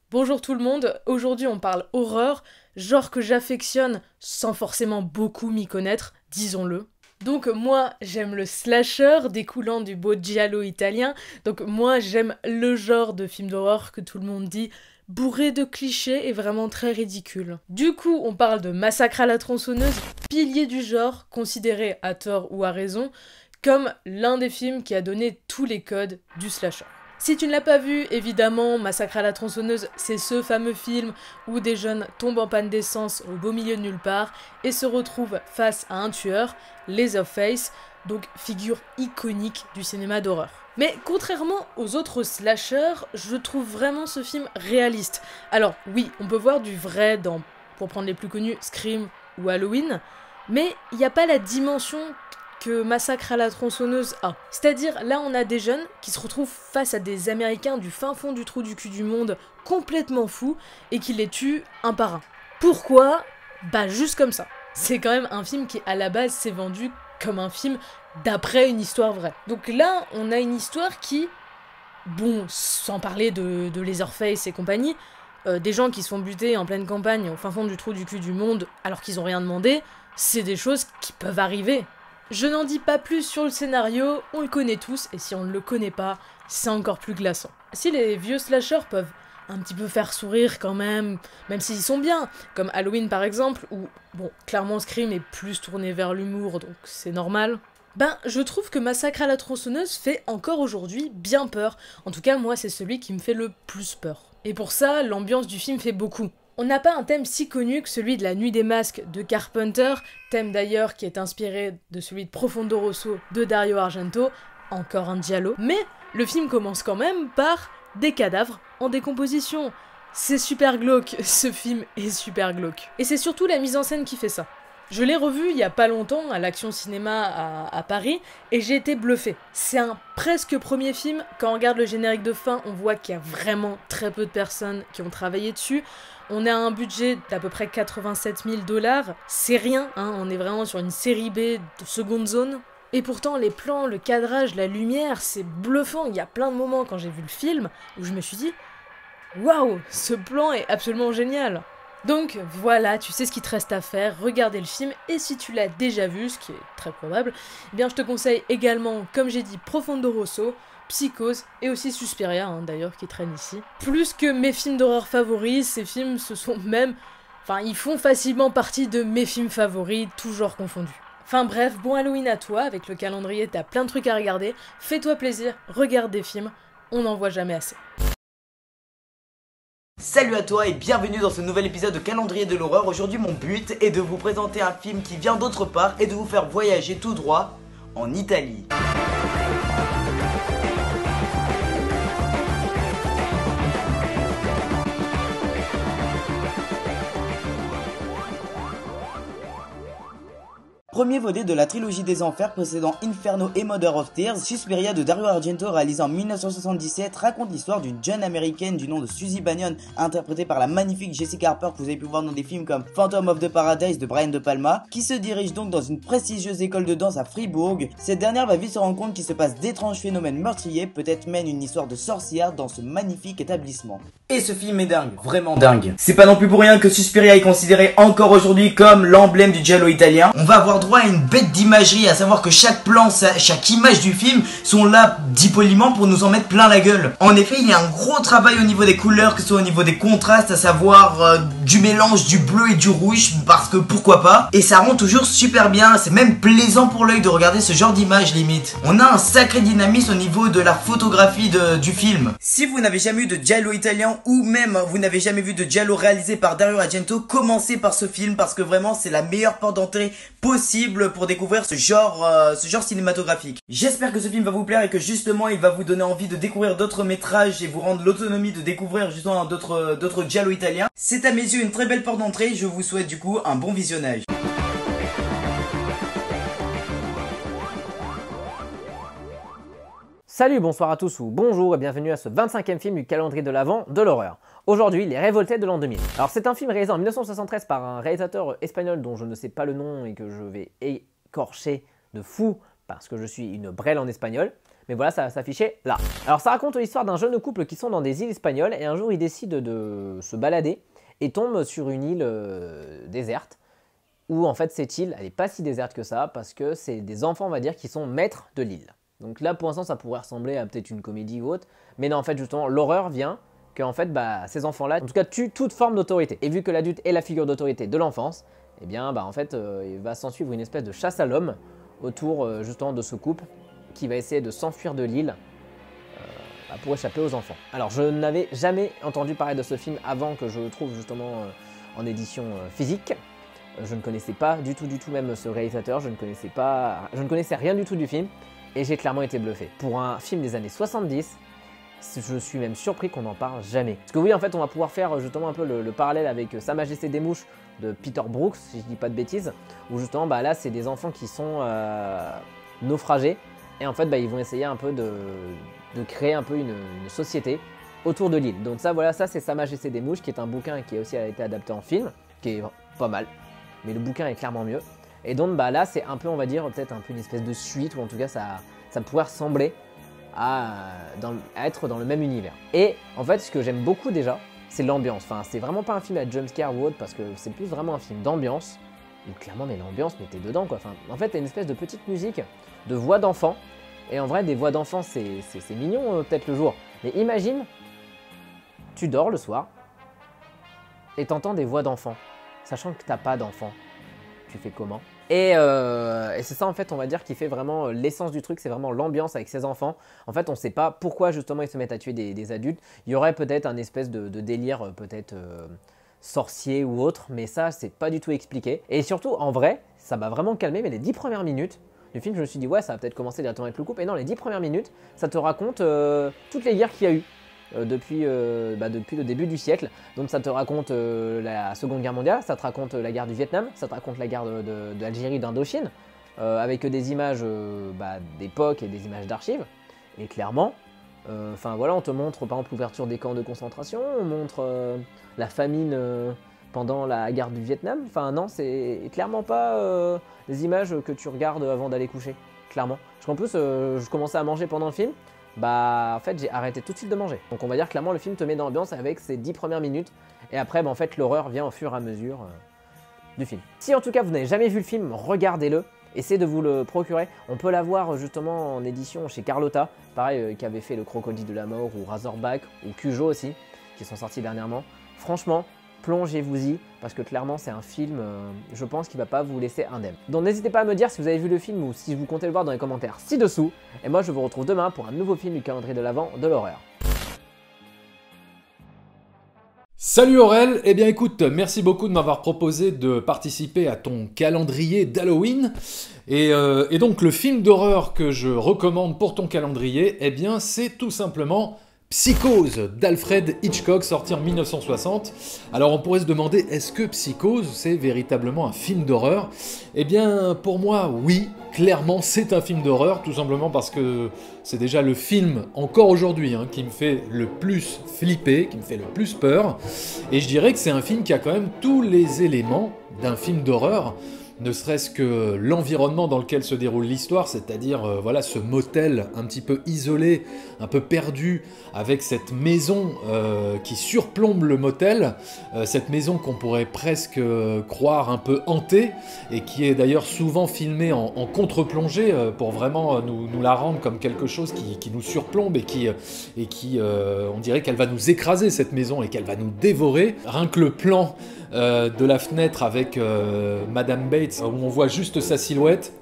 Bonjour tout le monde, aujourd'hui on parle horreur, genre que j'affectionne sans forcément beaucoup m'y connaître, disons-le. Donc moi j'aime le slasher découlant du beau giallo italien, donc moi j'aime le genre de film d'horreur que tout le monde dit bourré de clichés et vraiment très ridicule. Du coup on parle de Massacre à la tronçonneuse, pilier du genre, considéré à tort ou à raison comme l'un des films qui a donné tous les codes du slasher. Si tu ne l'as pas vu, évidemment, Massacre à la tronçonneuse, c'est ce fameux film où des jeunes tombent en panne d'essence au beau milieu de nulle part et se retrouvent face à un tueur, Leatherface, donc figure iconique du cinéma d'horreur. Mais contrairement aux autres slashers, je trouve vraiment ce film réaliste. Alors oui, on peut voir du vrai dans, pour prendre les plus connus, Scream ou Halloween, mais il n'y a pas la dimension que Massacre à la tronçonneuse a. C'est-à-dire, là on a des jeunes qui se retrouvent face à des Américains du fin fond du trou du cul du monde, complètement fous, et qui les tuent un par un. Pourquoi ? Bah juste comme ça. C'est quand même un film qui à la base s'est vendu comme un film d'après une histoire vraie. Donc là, on a une histoire qui, bon, sans parler de Leatherface et compagnie, des gens qui se font buter en pleine campagne au fin fond du trou du cul du monde alors qu'ils ont rien demandé, c'est des choses qui peuvent arriver. Je n'en dis pas plus sur le scénario, on le connaît tous, et si on ne le connaît pas, c'est encore plus glaçant. Si les vieux slashers peuvent un petit peu faire sourire quand même s'ils sont bien, comme Halloween par exemple, où, bon, clairement Scream est plus tourné vers l'humour, donc c'est normal. Ben, je trouve que Massacre à la tronçonneuse fait encore aujourd'hui bien peur. En tout cas, moi, c'est celui qui me fait le plus peur. Et pour ça, l'ambiance du film fait beaucoup. On n'a pas un thème si connu que celui de la Nuit des Masques de Carpenter, thème d'ailleurs qui est inspiré de celui de Profondo Rosso de Dario Argento, encore un giallo. Mais le film commence quand même par des cadavres en décomposition. C'est super glauque, ce film est super glauque. Et c'est surtout la mise en scène qui fait ça. Je l'ai revu il y a pas longtemps à l'Action Cinéma à Paris et j'ai été bluffé. C'est un presque premier film. Quand on regarde le générique de fin, on voit qu'il y a vraiment très peu de personnes qui ont travaillé dessus. On a un budget d'à peu près 87 000 $. C'est rien, hein, on est vraiment sur une série B de seconde zone. Et pourtant, les plans, le cadrage, la lumière, c'est bluffant. Il y a plein de moments quand j'ai vu le film où je me suis dit « Waouh, ce plan est absolument génial !» Donc voilà, tu sais ce qu'il te reste à faire, regarder le film, et si tu l'as déjà vu, ce qui est très probable, eh bien je te conseille également, comme j'ai dit, Profondo Rosso, Psychose, et aussi Suspiria, hein, d'ailleurs, qui traîne ici. Plus que mes films d'horreur favoris, ces films, ce sont même... Enfin, ils font facilement partie de mes films favoris, tous genres confondus. Enfin bref, bon Halloween à toi, avec le calendrier, t'as plein de trucs à regarder, fais-toi plaisir, regarde des films, on n'en voit jamais assez. Salut à toi et bienvenue dans ce nouvel épisode de Calendrier de l'horreur. Aujourd'hui mon but est de vous présenter un film qui vient d'autre part et de vous faire voyager tout droit en Italie. Premier volet de la trilogie des enfers précédant Inferno et Mother of Tears, Suspiria de Dario Argento réalisé en 1977 raconte l'histoire d'une jeune américaine du nom de Suzy Bannion, interprétée par la magnifique Jessica Harper que vous avez pu voir dans des films comme Phantom of the Paradise de Brian De Palma, qui se dirige donc dans une prestigieuse école de danse à Fribourg. Cette dernière va vite se rendre compte qu'il se passe d'étranges phénomènes meurtriers, peut-être même une histoire de sorcière dans ce magnifique établissement. Et ce film est dingue, vraiment dingue. C'est pas non plus pour rien que Suspiria est considéré encore aujourd'hui comme l'emblème du giallo italien. On va avoir droit à une bête d'imagerie, à savoir que chaque plan, chaque image du film sont là, dit poliment, pour nous en mettre plein la gueule. En effet, il y a un gros travail au niveau des couleurs, que ce soit au niveau des contrastes, à savoir du mélange du bleu et du rouge, parce que pourquoi pas. Et ça rend toujours super bien, c'est même plaisant pour l'œil de regarder ce genre d'image limite. On a un sacré dynamisme au niveau de la photographie du film. Si vous n'avez jamais eu de giallo italien, ou même vous n'avez jamais vu de giallo réalisé par Dario Argento, commencez par ce film, parce que vraiment c'est la meilleure porte d'entrée possible pour découvrir ce genre cinématographique. J'espère que ce film va vous plaire et que justement il va vous donner envie de découvrir d'autres métrages et vous rendre l'autonomie de découvrir justement d'autres giallo italiens. C'est à mes yeux une très belle porte d'entrée, je vous souhaite du coup un bon visionnage. Salut, bonsoir à tous ou bonjour et bienvenue à ce 25e film du calendrier de l'Avent de l'horreur. Aujourd'hui, Les Révoltés de l'an 2000. Alors c'est un film réalisé en 1973 par un réalisateur espagnol dont je ne sais pas le nom et que je vais écorcher de fou parce que je suis une brêle en espagnol. Mais voilà, ça s'affichait là. Alors ça raconte l'histoire d'un jeune couple qui sont dans des îles espagnoles et un jour ils décident de se balader et tombent sur une île déserte. Où en fait cette île, elle n'est pas si déserte que ça parce que c'est des enfants, on va dire, qui sont maîtres de l'île. Donc là, pour l'instant, ça pourrait ressembler à peut-être une comédie ou autre. Mais non, en fait, justement, l'horreur vient que en fait, ces enfants-là, en tout cas, tuent toute forme d'autorité. Et vu que l'adulte est la figure d'autorité de l'enfance, eh bien, en fait, il va s'en suivre une espèce de chasse à l'homme autour, justement, de ce couple qui va essayer de s'enfuir de l'île pour échapper aux enfants. Alors, je n'avais jamais entendu parler de ce film avant que je le trouve, justement, en édition physique. Je ne connaissais pas du tout même ce réalisateur. Je ne connaissais rien du tout du film. Et j'ai clairement été bluffé. Pour un film des années 70, je suis même surpris qu'on n'en parle jamais. Parce que oui, en fait, on va pouvoir faire justement un peu le parallèle avec Sa Majesté des Mouches de Peter Brooks, si je dis pas de bêtises, où justement, là, c'est des enfants qui sont naufragés. Et en fait, ils vont essayer un peu de créer un peu une société autour de l'île. Donc ça, voilà, ça c'est Sa Majesté des Mouches, qui est un bouquin qui aussi a été adapté en film, qui est pas mal. Mais le bouquin est clairement mieux. Et donc là c'est un peu, on va dire, peut-être un peu une espèce de suite, ou en tout cas ça pourrait ressembler à être dans le même univers. Et en fait ce que j'aime beaucoup déjà, c'est l'ambiance. Enfin c'est vraiment pas un film à jumpscare ou autre, parce que c'est plus vraiment un film d'ambiance. Donc clairement, mais l'ambiance, mais t'es dedans quoi. Enfin, en fait t'as une espèce de petite musique de voix d'enfant. Et en vrai des voix d'enfant c'est mignon peut-être le jour. Mais imagine, tu dors le soir et t'entends des voix d'enfant, sachant que t'as pas d'enfant. Tu fais comment? Et c'est ça en fait on va dire qui fait vraiment l'essence du truc, c'est vraiment l'ambiance avec ses enfants. En fait on sait pas pourquoi justement ils se mettent à tuer des adultes. Il y aurait peut-être un espèce de délire peut-être sorcier ou autre, mais ça c'est pas du tout expliqué. Et surtout en vrai ça m'a vraiment calmé, mais les 10 premières minutes du film je me suis dit ouais ça va peut-être commencer directement avec le couple. Et non, les 10 premières minutes ça te raconte toutes les guerres qu'il y a eu. Depuis le début du siècle. Donc ça te raconte la Seconde Guerre mondiale, ça te raconte la guerre du Vietnam, ça te raconte la guerre de l'Algérie, d'Indochine, avec des images d'époque et des images d'archives. Et clairement, voilà, on te montre par exemple l'ouverture des camps de concentration, on montre la famine pendant la guerre du Vietnam. Enfin non, c'est clairement pas des images que tu regardes avant d'aller coucher, clairement. Parce qu'en plus, je commençais à manger pendant le film. En fait j'ai arrêté tout de suite de manger. Donc on va dire clairement le film te met dans l'ambiance avec ses 10 premières minutes. Et après en fait l'horreur vient au fur et à mesure du film. Si en tout cas vous n'avez jamais vu le film, regardez-le. Essayez de vous le procurer. On peut l'avoir justement en édition chez Carlotta. Pareil qui avait fait Le Crocodile de la Mort ou Razorback ou Cujo aussi. Qui sont sortis dernièrement. Franchement, plongez-vous-y parce que clairement c'est un film, je pense, qui va pas vous laisser indemne. Donc n'hésitez pas à me dire si vous avez vu le film ou si vous comptez le voir dans les commentaires ci-dessous. Et moi je vous retrouve demain pour un nouveau film du calendrier de l'Avent de l'horreur. Salut Aurel, eh bien écoute, merci beaucoup de m'avoir proposé de participer à ton calendrier d'Halloween. Et donc le film d'horreur que je recommande pour ton calendrier, eh bien c'est tout simplement Psychose d'Alfred Hitchcock, sorti en 1960. Alors on pourrait se demander, est-ce que Psychose c'est véritablement un film d'horreur? Eh bien pour moi oui, clairement c'est un film d'horreur, tout simplement parce que c'est déjà le film, encore aujourd'hui, qui me fait le plus flipper, qui me fait le plus peur. Et je dirais que c'est un film qui a quand même tous les éléments d'un film d'horreur, ne serait-ce que l'environnement dans lequel se déroule l'histoire, c'est-à-dire voilà, ce motel un petit peu isolé, un peu perdu, avec cette maison qui surplombe le motel, cette maison qu'on pourrait presque croire un peu hantée, et qui est d'ailleurs souvent filmée en contre-plongée, pour vraiment nous la rendre comme quelque chose qui nous surplombe, et qui on dirait qu'elle va nous écraser cette maison, et qu'elle va nous dévorer. Rien que le plan de la fenêtre avec Madame Bates, où on voit juste sa silhouette,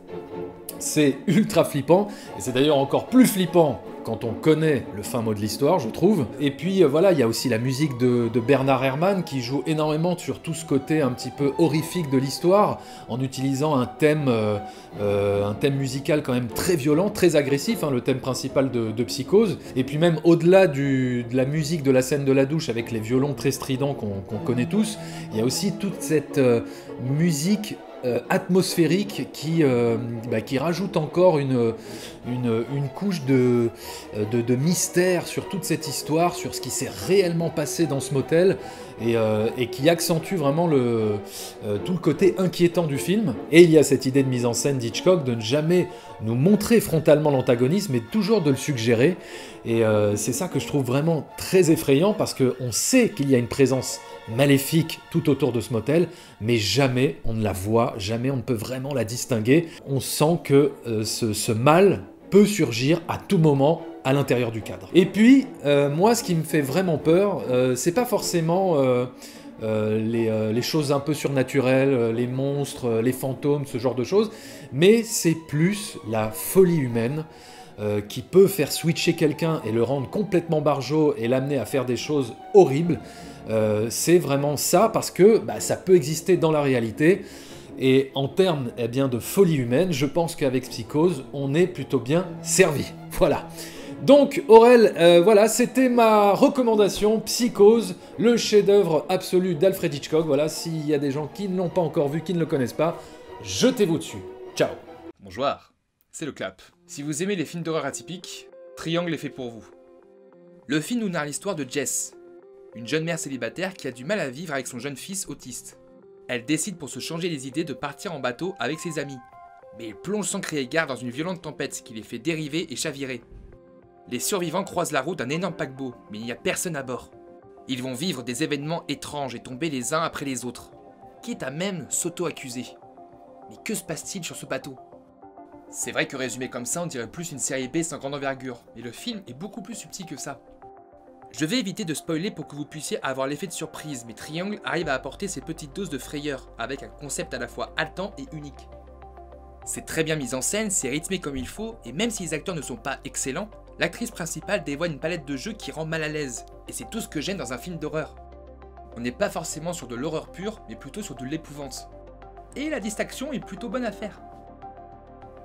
c'est ultra flippant, et c'est d'ailleurs encore plus flippant quand on connaît le fin mot de l'histoire, je trouve. Et puis voilà, il y a aussi la musique de Bernard Herrmann qui joue énormément sur tout ce côté un petit peu horrifique de l'histoire, en utilisant un thème musical quand même très violent, très agressif, le thème principal de Psychose. Et puis même au-delà de la musique de la scène de la douche avec les violons très stridents qu'on connaît tous, il y a aussi toute cette musique atmosphérique qui rajoute encore une couche de mystère sur toute cette histoire, sur ce qui s'est réellement passé dans ce motel, et qui accentue vraiment tout le côté inquiétant du film. Et il y a cette idée de mise en scène d'Hitchcock de ne jamais nous montrer frontalement l'antagonisme, mais toujours de le suggérer. Et c'est ça que je trouve vraiment très effrayant, parce qu'on sait qu'il y a une présence maléfique tout autour de ce motel, mais jamais on ne la voit, jamais on ne peut vraiment la distinguer. On sent que ce mal peut surgir à tout moment à l'intérieur du cadre. Et puis, moi, ce qui me fait vraiment peur, c'est pas forcément les choses un peu surnaturelles, les monstres, les fantômes, ce genre de choses, mais c'est plus la folie humaine qui peut faire switcher quelqu'un et le rendre complètement barjot et l'amener à faire des choses horribles. C'est vraiment ça, parce que ça peut exister dans la réalité. Et en termes de folie humaine, je pense qu'avec Psychose, on est plutôt bien servi. Voilà. Donc Aurel, voilà, c'était ma recommandation, Psychose, le chef-d'œuvre absolu d'Alfred Hitchcock. Voilà, s'il y a des gens qui ne l'ont pas encore vu, qui ne le connaissent pas, jetez-vous dessus. Ciao. Bonjour, c'est le Clap. Si vous aimez les films d'horreur atypiques, Triangle est fait pour vous. Le film nous narre l'histoire de Jess, une jeune mère célibataire qui a du mal à vivre avec son jeune fils autiste. Elle décide pour se changer les idées de partir en bateau avec ses amis, mais ils plongent sans crier gare dans une violente tempête qui les fait dériver et chavirer. Les survivants croisent la route d'un énorme paquebot, mais il n'y a personne à bord. Ils vont vivre des événements étranges et tomber les uns après les autres, quitte à même s'auto-accuser. Mais que se passe-t-il sur ce bateau? C'est vrai que résumé comme ça, on dirait plus une série B sans grande envergure, mais le film est beaucoup plus subtil que ça. Je vais éviter de spoiler pour que vous puissiez avoir l'effet de surprise, mais Triangle arrive à apporter ses petites doses de frayeur, avec un concept à la fois haletant et unique. C'est très bien mis en scène, c'est rythmé comme il faut, et même si les acteurs ne sont pas excellents, l'actrice principale dévoile une palette de jeux qui rend mal à l'aise, et c'est tout ce que j'aime dans un film d'horreur. On n'est pas forcément sur de l'horreur pure, mais plutôt sur de l'épouvante. Et la distraction est plutôt bonne à faire.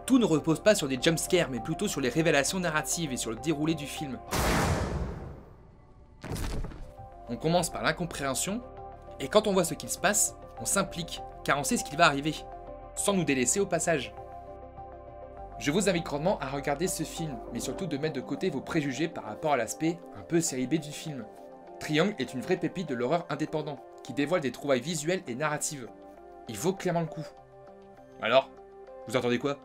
Tout ne repose pas sur des jumpscares, mais plutôt sur les révélations narratives et sur le déroulé du film. On commence par l'incompréhension, et quand on voit ce qu'il se passe, on s'implique, car on sait ce qu'il va arriver, sans nous délaisser au passage. Je vous invite grandement à regarder ce film, mais surtout de mettre de côté vos préjugés par rapport à l'aspect un peu série B du film. Triangle est une vraie pépite de l'horreur indépendant, qui dévoile des trouvailles visuelles et narratives. Il vaut clairement le coup. Alors, vous entendez quoi ?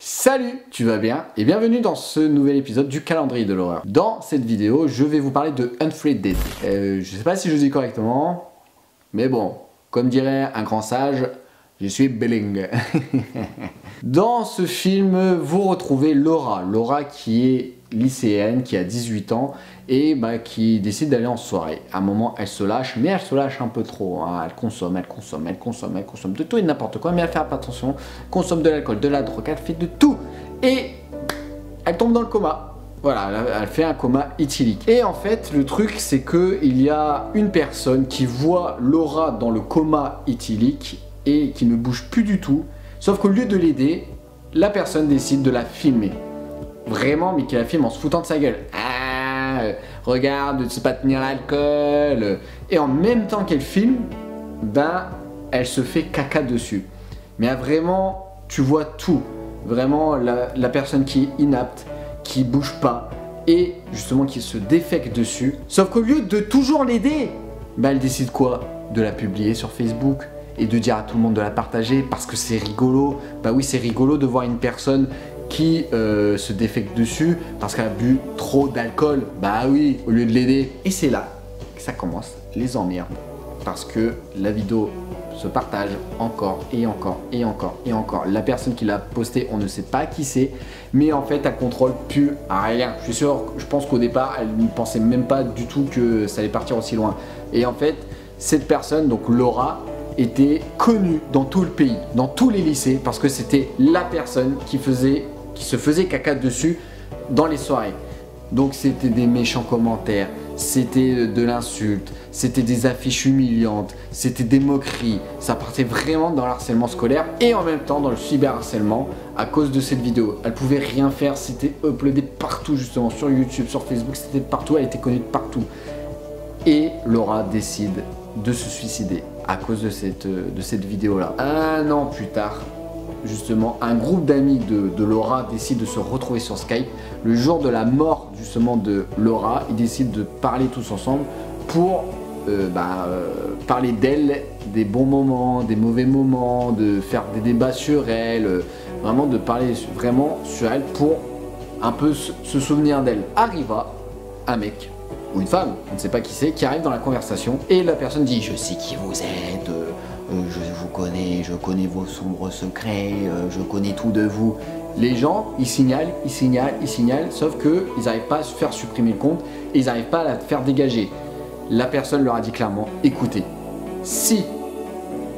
Salut, tu vas bien? Et bienvenue dans ce nouvel épisode du calendrier de l'horreur. Dans cette vidéo, je vais vous parler de Unfriended. Je sais pas si je dis correctement, mais bon, comme dirait un grand sage, je suis bilingue. Dans ce film, vous retrouvez Laura. Laura qui est lycéenne, qui a 18 ans et qui décide d'aller en soirée. À un moment, elle se lâche, mais elle se lâche un peu trop. Hein. Elle consomme de tout et n'importe quoi, mais elle fait pas attention. Elle consomme de l'alcool, de la drogue, elle fait de tout. Et elle tombe dans le coma. Voilà, elle fait un coma éthylique. Et en fait, le truc, c'est qu'il y a une personne qui voit Laura dans le coma éthylique et qui ne bouge plus du tout. Sauf qu'au lieu de l'aider, la personne décide de la filmer. Vraiment, mais qui la filme en se foutant de sa gueule. Ah, regarde, tu ne sais pas tenir l'alcool. Et en même temps qu'elle filme, elle se fait caca dessus. Mais vraiment, tu vois tout. Vraiment, la personne qui est inapte, qui bouge pas, et justement qui se défèque dessus. Sauf qu'au lieu de toujours l'aider, elle décide quoi? De la publier sur Facebook et de dire à tout le monde de la partager parce que c'est rigolo. Bah oui, c'est rigolo de voir une personne qui se défecte dessus parce qu'elle a bu trop d'alcool. Bah oui, au lieu de l'aider. Et c'est là que ça commence, les emmerdes. Parce que la vidéo se partage encore et encore et encore et encore. La personne qui l'a posté, on ne sait pas qui c'est, mais en fait elle contrôle plus rien. Je suis sûr, je pense qu'au départ elle ne pensait même pas du tout que ça allait partir aussi loin. Et en fait cette personne, donc Laura, était connue dans tout le pays, dans tous les lycées, parce que c'était la personne qui se faisait caca dessus dans les soirées. Donc c'était des méchants commentaires, c'était de l'insulte, c'était des affiches humiliantes, c'était des moqueries. Ça partait vraiment dans l'harcèlement scolaire et en même temps dans le cyberharcèlement à cause de cette vidéo. Elle pouvait rien faire, c'était uploadé partout justement, sur YouTube, sur Facebook, c'était partout, elle était connue de partout. Et Laura décide de se suicider à cause de cette vidéo-là. Un an plus tard, justement, un groupe d'amis de Laura décide de se retrouver sur Skype. Le jour de la mort justement de Laura, ils décident de parler tous ensemble pour parler d'elle, des bons moments, des mauvais moments, de faire des débats sur elle, vraiment de parler vraiment sur elle pour un peu se souvenir d'elle. Arriva un mec ou une femme, on ne sait pas qui c'est, qui arrive dans la conversation et la personne dit « Je sais qui vous êtes, je vous connais, je connais vos sombres secrets, je connais tout de vous. » Les gens, ils signalent, sauf qu'ils n'arrivent pas à se faire supprimer le compte et ils n'arrivent pas à la faire dégager. La personne leur a dit clairement « Écoutez, si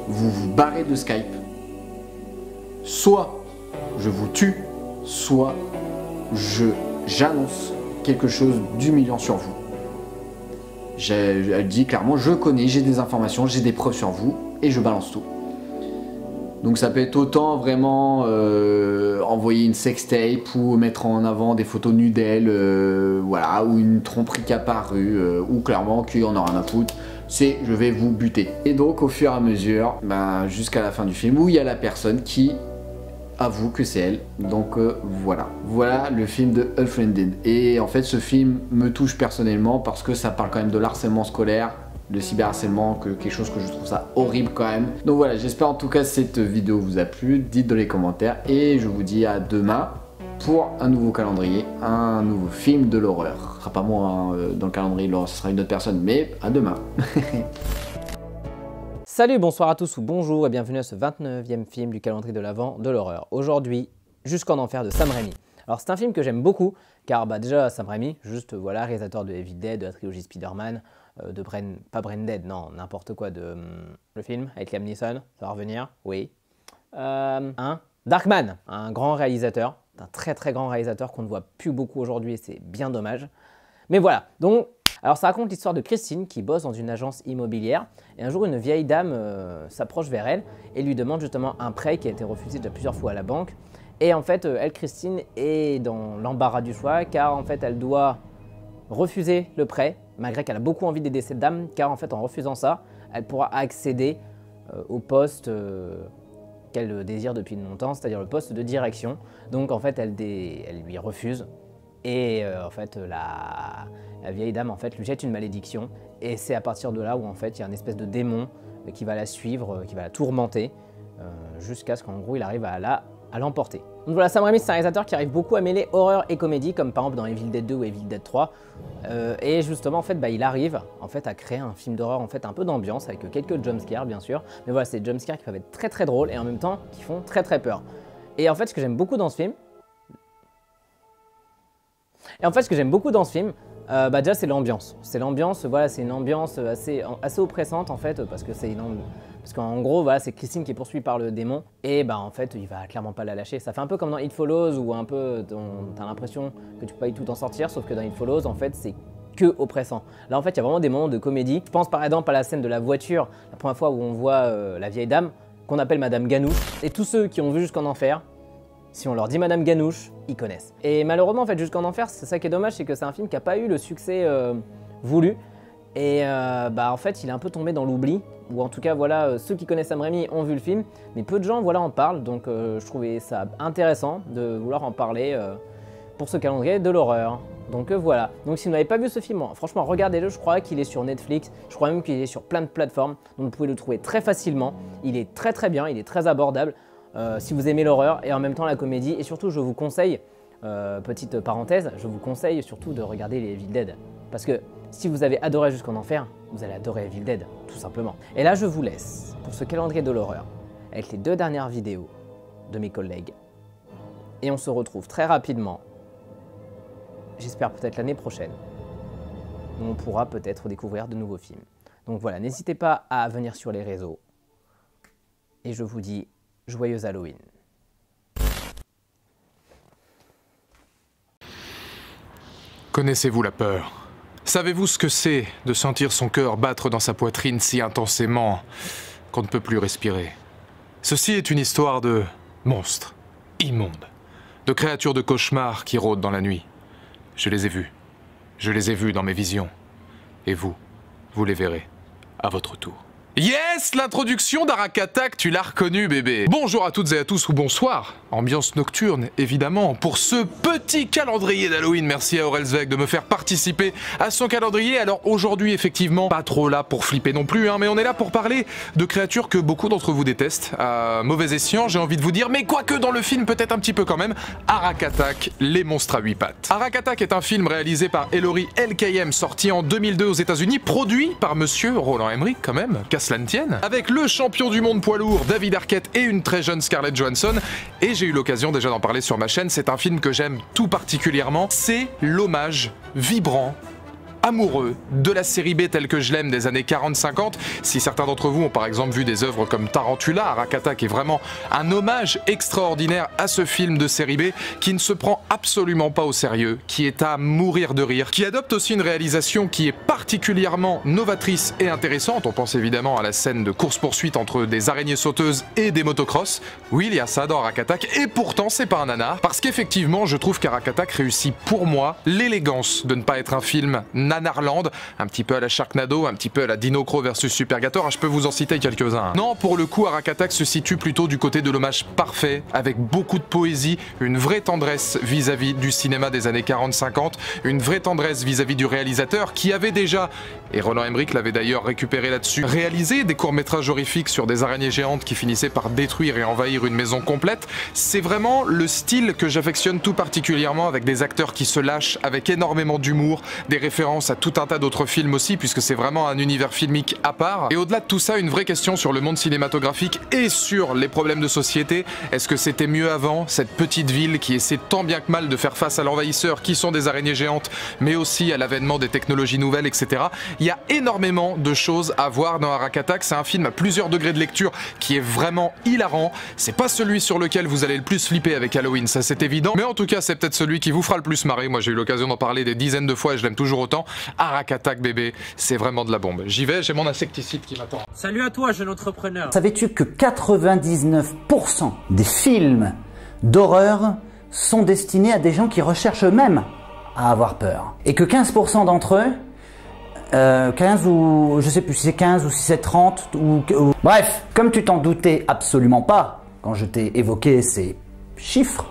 vous vous barrez de Skype, soit je vous tue, soit j'annonce quelque chose d'humiliant sur vous. » Elle dit clairement « Je connais, j'ai des informations, j'ai des preuves sur vous et je balance tout. » Donc ça peut être autant vraiment envoyer une sextape ou mettre en avant des photos nues d'elle, voilà, ou une tromperie qui est apparue, ou clairement qu'il y en aura rien à foutre, c'est je vais vous buter. Et donc au fur et à mesure, jusqu'à la fin du film, où il y a la personne qui avoue que c'est elle. Donc voilà le film de Unfriended. Et en fait ce film me touche personnellement parce que ça parle quand même de l'harcèlement scolaire, de cyberharcèlement, quelque chose que je trouve ça horrible quand même. Donc voilà, j'espère en tout cas que cette vidéo vous a plu, dites dans les commentaires et je vous dis à demain pour un nouveau calendrier, un nouveau film de l'horreur. Ce sera pas moi hein, dans le calendrier de l'horreur, ce sera une autre personne, mais à demain. Salut, bonsoir à tous ou bonjour et bienvenue à ce 29e film du calendrier de l'Avent de l'horreur. Aujourd'hui, Jusqu'en enfer de Sam Raimi. Alors c'est un film que j'aime beaucoup car déjà Sam Raimi, juste voilà, réalisateur de Evil Dead, de la trilogie Spider-Man, pas Branded, non, n'importe quoi, le film avec Liam Neeson, ça va revenir, oui. Darkman, un grand réalisateur, un très très grand réalisateur qu'on ne voit plus beaucoup aujourd'hui et c'est bien dommage. Mais voilà, donc, alors ça raconte l'histoire de Christine qui bosse dans une agence immobilière et un jour une vieille dame s'approche vers elle et lui demande justement un prêt qui a été refusé déjà plusieurs fois à la banque. Et en fait, elle, Christine, est dans l'embarras du choix car en fait elle doit refuser le prêt malgré qu'elle a beaucoup envie d'aider cette dame car en fait en refusant ça, elle pourra accéder au poste qu'elle désire depuis longtemps, c'est-à-dire le poste de direction. Donc en fait, elle lui refuse et en fait la vieille dame en fait lui jette une malédiction et c'est à partir de là où en fait il y a une espèce de démon qui va la suivre, qui va la tourmenter jusqu'à ce qu'en gros il arrive à l'emporter. Donc voilà, Sam Raimi c'est un réalisateur qui arrive beaucoup à mêler horreur et comédie comme par exemple dans Evil Dead 2 ou Evil Dead 3 et justement en fait il arrive en fait à créer un film d'horreur en fait un peu d'ambiance avec quelques jumpscares bien sûr, mais voilà c'est des jumpscares qui peuvent être très très drôles et en même temps qui font très très peur. Et en fait ce que j'aime beaucoup dans ce film déjà c'est l'ambiance. C'est l'ambiance, voilà, c'est une ambiance assez oppressante en fait parce que parce qu'en gros voilà, c'est Christine qui est poursuivie par le démon et en fait il va clairement pas la lâcher. Ça fait un peu comme dans It Follows où un peu t'as l'impression que tu peux pas du tout t'en sortir, sauf que dans It Follows en fait c'est que oppressant. Là en fait il y a vraiment des moments de comédie. Je pense par exemple à la scène de la voiture, la première fois où on voit la vieille dame qu'on appelle Madame Ganouche et tous ceux qui ont vu Jusqu'en Enfer, si on leur dit Madame Ganouche, ils connaissent. Et malheureusement, en fait, Jusqu'en Enfer, c'est ça qui est dommage, c'est que c'est un film qui n'a pas eu le succès voulu. Et en fait, il est un peu tombé dans l'oubli. Ou en tout cas, voilà, ceux qui connaissent Sam Raimi ont vu le film, mais peu de gens, voilà, en parlent. Donc, je trouvais ça intéressant de vouloir en parler pour ce calendrier de l'horreur. Donc voilà. Donc si vous n'avez pas vu ce film, franchement, regardez-le. Je crois qu'il est sur Netflix. Je crois même qu'il est sur plein de plateformes. Donc vous pouvez le trouver très facilement. Il est très très bien. Il est très abordable. Si vous aimez l'horreur et en même temps la comédie. Et surtout, je vous conseille, petite parenthèse, je vous conseille surtout de regarder les Evil Dead. Parce que si vous avez adoré Jusqu'en Enfer, vous allez adorer Evil Dead, tout simplement. Et là, je vous laisse pour ce calendrier de l'horreur avec les 2 dernières vidéos de mes collègues. Et on se retrouve très rapidement, j'espère peut-être l'année prochaine, où on pourra peut-être découvrir de nouveaux films. Donc voilà, n'hésitez pas à venir sur les réseaux. Et je vous dis joyeux Halloween. Connaissez-vous la peur? Savez-vous ce que c'est de sentir son cœur battre dans sa poitrine si intensément qu'on ne peut plus respirer? Ceci est une histoire de monstres immondes, de créatures de cauchemar qui rôdent dans la nuit. Je les ai vus. Je les ai vus dans mes visions. Et vous les verrez à votre tour. Yes, l'introduction d'Arak Attack, tu l'as reconnu bébé. Bonjour à toutes et à tous ou bonsoir. Ambiance nocturne, évidemment, pour ce petit calendrier d'Halloween. Merci à Aurel Zweig de me faire participer à son calendrier. Alors aujourd'hui, effectivement, pas trop là pour flipper non plus, hein, mais on est là pour parler de créatures que beaucoup d'entre vous détestent. À mauvais escient, j'ai envie de vous dire, mais quoique dans le film, peut-être un petit peu quand même, Arak Attack, les monstres à 8 pattes. Arak Attack est un film réalisé par Ellory LKM, sorti en 2002 aux États-Unis, produit par monsieur Roland Emmerich, quand même, cela ne tienne, avec le champion du monde poids lourd David Arquette et une très jeune Scarlett Johansson, et j'ai eu l'occasion déjà d'en parler sur ma chaîne. C'est un film que j'aime tout particulièrement, c'est l'hommage vibrant, amoureux de la série B telle que je l'aime des années 40-50. Si certains d'entre vous ont par exemple vu des œuvres comme Tarantula, Arak Attack est vraiment un hommage extraordinaire à ce film de série B qui ne se prend absolument pas au sérieux, qui est à mourir de rire, qui adopte aussi une réalisation qui est particulièrement novatrice et intéressante. On pense évidemment à la scène de course-poursuite entre des araignées sauteuses et des motocross. Oui, il y a ça dans Arak Attack, et pourtant c'est pas un nanar, parce qu'effectivement je trouve qu'Arak Attack réussit pour moi l'élégance de ne pas être un film nanarland, un petit peu à la Sharknado, un petit peu à la Dino Crow versus Supergator, je peux vous en citer quelques-uns. Non, pour le coup, Arak Attack se situe plutôt du côté de l'hommage parfait, avec beaucoup de poésie, une vraie tendresse vis-à-vis du cinéma des années 40-50, une vraie tendresse vis-à-vis du réalisateur qui avait déjà, et Roland Emmerich l'avait d'ailleurs récupéré là-dessus, réalisé des courts-métrages horrifiques sur des araignées géantes qui finissaient par détruire et envahir une maison complète. C'est vraiment le style que j'affectionne tout particulièrement, avec des acteurs qui se lâchent, avec énormément d'humour, des références référence à tout un tas d'autres films aussi, puisque c'est vraiment un univers filmique à part. Et au-delà de tout ça, une vraie question sur le monde cinématographique et sur les problèmes de société. Est-ce que c'était mieux avant, cette petite ville qui essaie tant bien que mal de faire face à l'envahisseur qui sont des araignées géantes, mais aussi à l'avènement des technologies nouvelles, etc. Il y a énormément de choses à voir dans Arak Attack. C'est un film à plusieurs degrés de lecture qui est vraiment hilarant. C'est pas celui sur lequel vous allez le plus flipper avec Halloween, ça c'est évident, mais en tout cas c'est peut-être celui qui vous fera le plus marrer. Moi j'ai eu l'occasion d'en parler des dizaines de fois et je l'aime toujours autant. Arak Attack bébé, c'est vraiment de la bombe. J'y vais, j'ai mon insecticide qui m'attend. Salut à toi jeune entrepreneur. Savais-tu que 99% des films d'horreur sont destinés à des gens qui recherchent eux-mêmes à avoir peur, et que 15% d'entre eux 15 ou je sais plus si c'est 15 ou si c'est 30 ou... Bref, comme tu t'en doutais absolument pas quand je t'ai évoqué ces chiffres,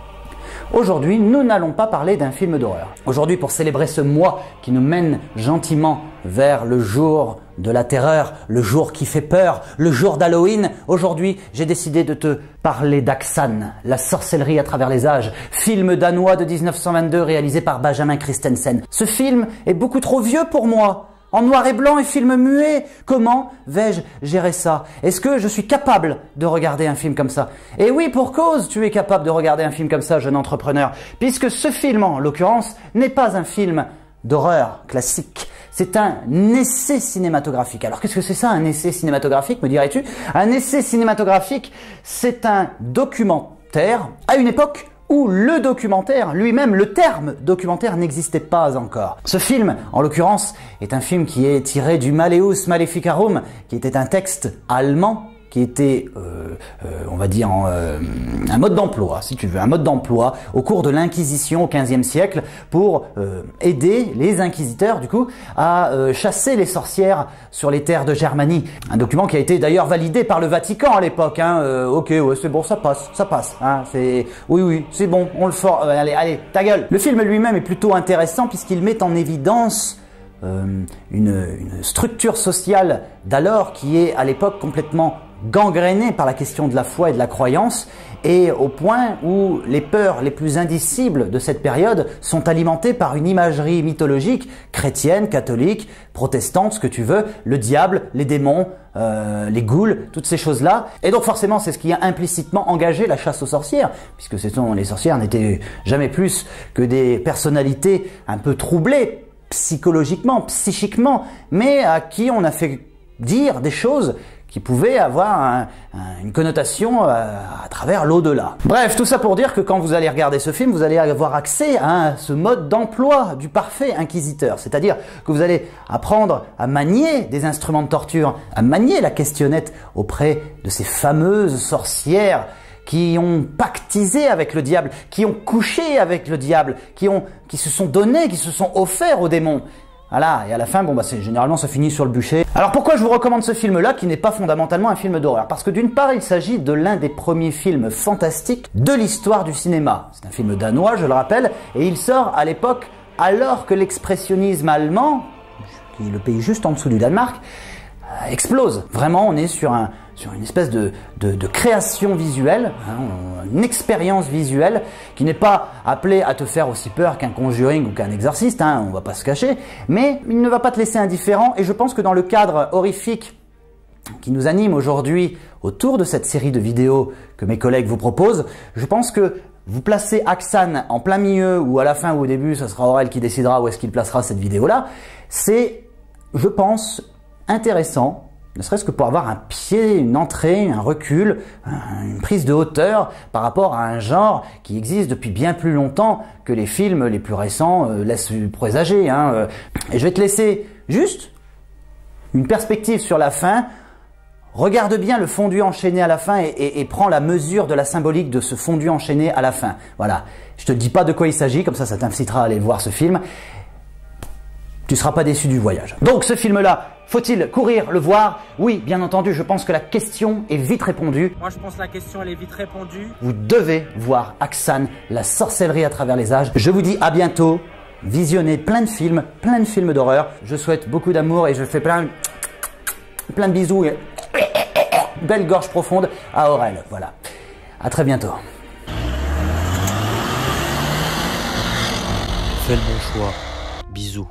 aujourd'hui nous n'allons pas parler d'un film d'horreur. Aujourd'hui, pour célébrer ce mois qui nous mène gentiment vers le jour de la terreur, le jour qui fait peur, le jour d'Halloween, aujourd'hui j'ai décidé de te parler d'Axan, la sorcellerie à travers les âges, film danois de 1922 réalisé par Benjamin Christensen. Ce film est beaucoup trop vieux pour moi. En noir et blanc et film muet, comment vais-je gérer ça? Est-ce que je suis capable de regarder un film comme ça? Et oui, pour cause, tu es capable de regarder un film comme ça, jeune entrepreneur, puisque ce film, en l'occurrence, n'est pas un film d'horreur classique. C'est un essai cinématographique. Alors qu'est-ce que c'est ça, un essai cinématographique, me dirais-tu? Un essai cinématographique, c'est un documentaire à une époque où le documentaire lui-même, le terme documentaire n'existait pas encore. Ce film, en l'occurrence, est un film qui est tiré du Malleus Maleficarum, qui était un texte allemand, qui était, on va dire, un mode d'emploi, si tu veux, un mode d'emploi au cours de l'Inquisition au XVe siècle pour aider les inquisiteurs, du coup, à chasser les sorcières sur les terres de Germanie. Un document qui a été d'ailleurs validé par le Vatican à l'époque. Ok, ouais, c'est bon, ça passe. Hein, oui, c'est bon, on le fait. Allez, ta gueule. Le film lui-même est plutôt intéressant puisqu'il met en évidence une structure sociale d'alors qui est à l'époque complètement gangrénée par la question de la foi et de la croyance, et au point où les peurs les plus indicibles de cette période sont alimentées par une imagerie mythologique chrétienne, catholique, protestante, ce que tu veux, le diable, les démons, les ghouls, toutes ces choses-là. Et donc forcément c'est ce qui a implicitement engagé la chasse aux sorcières, puisque les sorcières n'étaient jamais plus que des personnalités un peu troublées psychologiquement, psychiquement, mais à qui on a fait dire des choses qui pouvaient avoir une connotation à travers l'au-delà. Bref, tout ça pour dire que quand vous allez regarder ce film, vous allez avoir accès à ce mode d'emploi du parfait inquisiteur. C'est-à-dire que vous allez apprendre à manier des instruments de torture, à manier la questionnette auprès de ces fameuses sorcières qui ont pactisé avec le diable, qui ont couché avec le diable, qui se sont donnés, qui se sont offerts aux démons. Voilà, et à la fin, généralement ça finit sur le bûcher. Alors pourquoi je vous recommande ce film-là, qui n'est pas fondamentalement un film d'horreur? Parce que d'une part, il s'agit de l'un des premiers films fantastiques de l'histoire du cinéma. C'est un film danois, je le rappelle, et il sort à l'époque alors que l'expressionnisme allemand, qui est le pays juste en dessous du Danemark, explose. Vraiment, on est sur une espèce de création visuelle, une expérience visuelle qui n'est pas appelée à te faire aussi peur qu'un Conjuring ou qu'un Exorciste, on va pas se cacher, mais il ne va pas te laisser indifférent, et je pense que dans le cadre horrifique qui nous anime aujourd'hui autour de cette série de vidéos que mes collègues vous proposent, je pense que vous placez Axan en plein milieu ou à la fin ou au début, ce sera Aurel qui décidera où est-ce qu'il placera cette vidéo-là, c'est, je pense, intéressant, ne serait-ce que pour avoir un pied, une entrée, un recul, une prise de hauteur par rapport à un genre qui existe depuis bien plus longtemps que les films les plus récents laissent présager. Et je vais te laisser juste une perspective sur la fin. Regarde bien le fondu enchaîné à la fin et prends la mesure de la symbolique de ce fondu enchaîné à la fin. Voilà, je te dis pas de quoi il s'agit, comme ça t'incitera à aller voir ce film. Tu ne seras pas déçu du voyage. Donc ce film-là, faut-il courir le voir? Oui, bien entendu, je pense que la question est vite répondue. Moi je pense que la question elle est vite répondue. Vous devez voir Axan, la sorcellerie à travers les âges. Je vous dis à bientôt. Visionnez plein de films d'horreur. Je souhaite beaucoup d'amour et je fais plein de bisous et belle gorge profonde à Aurel. Voilà. À très bientôt. Fais le bon choix. Bisous.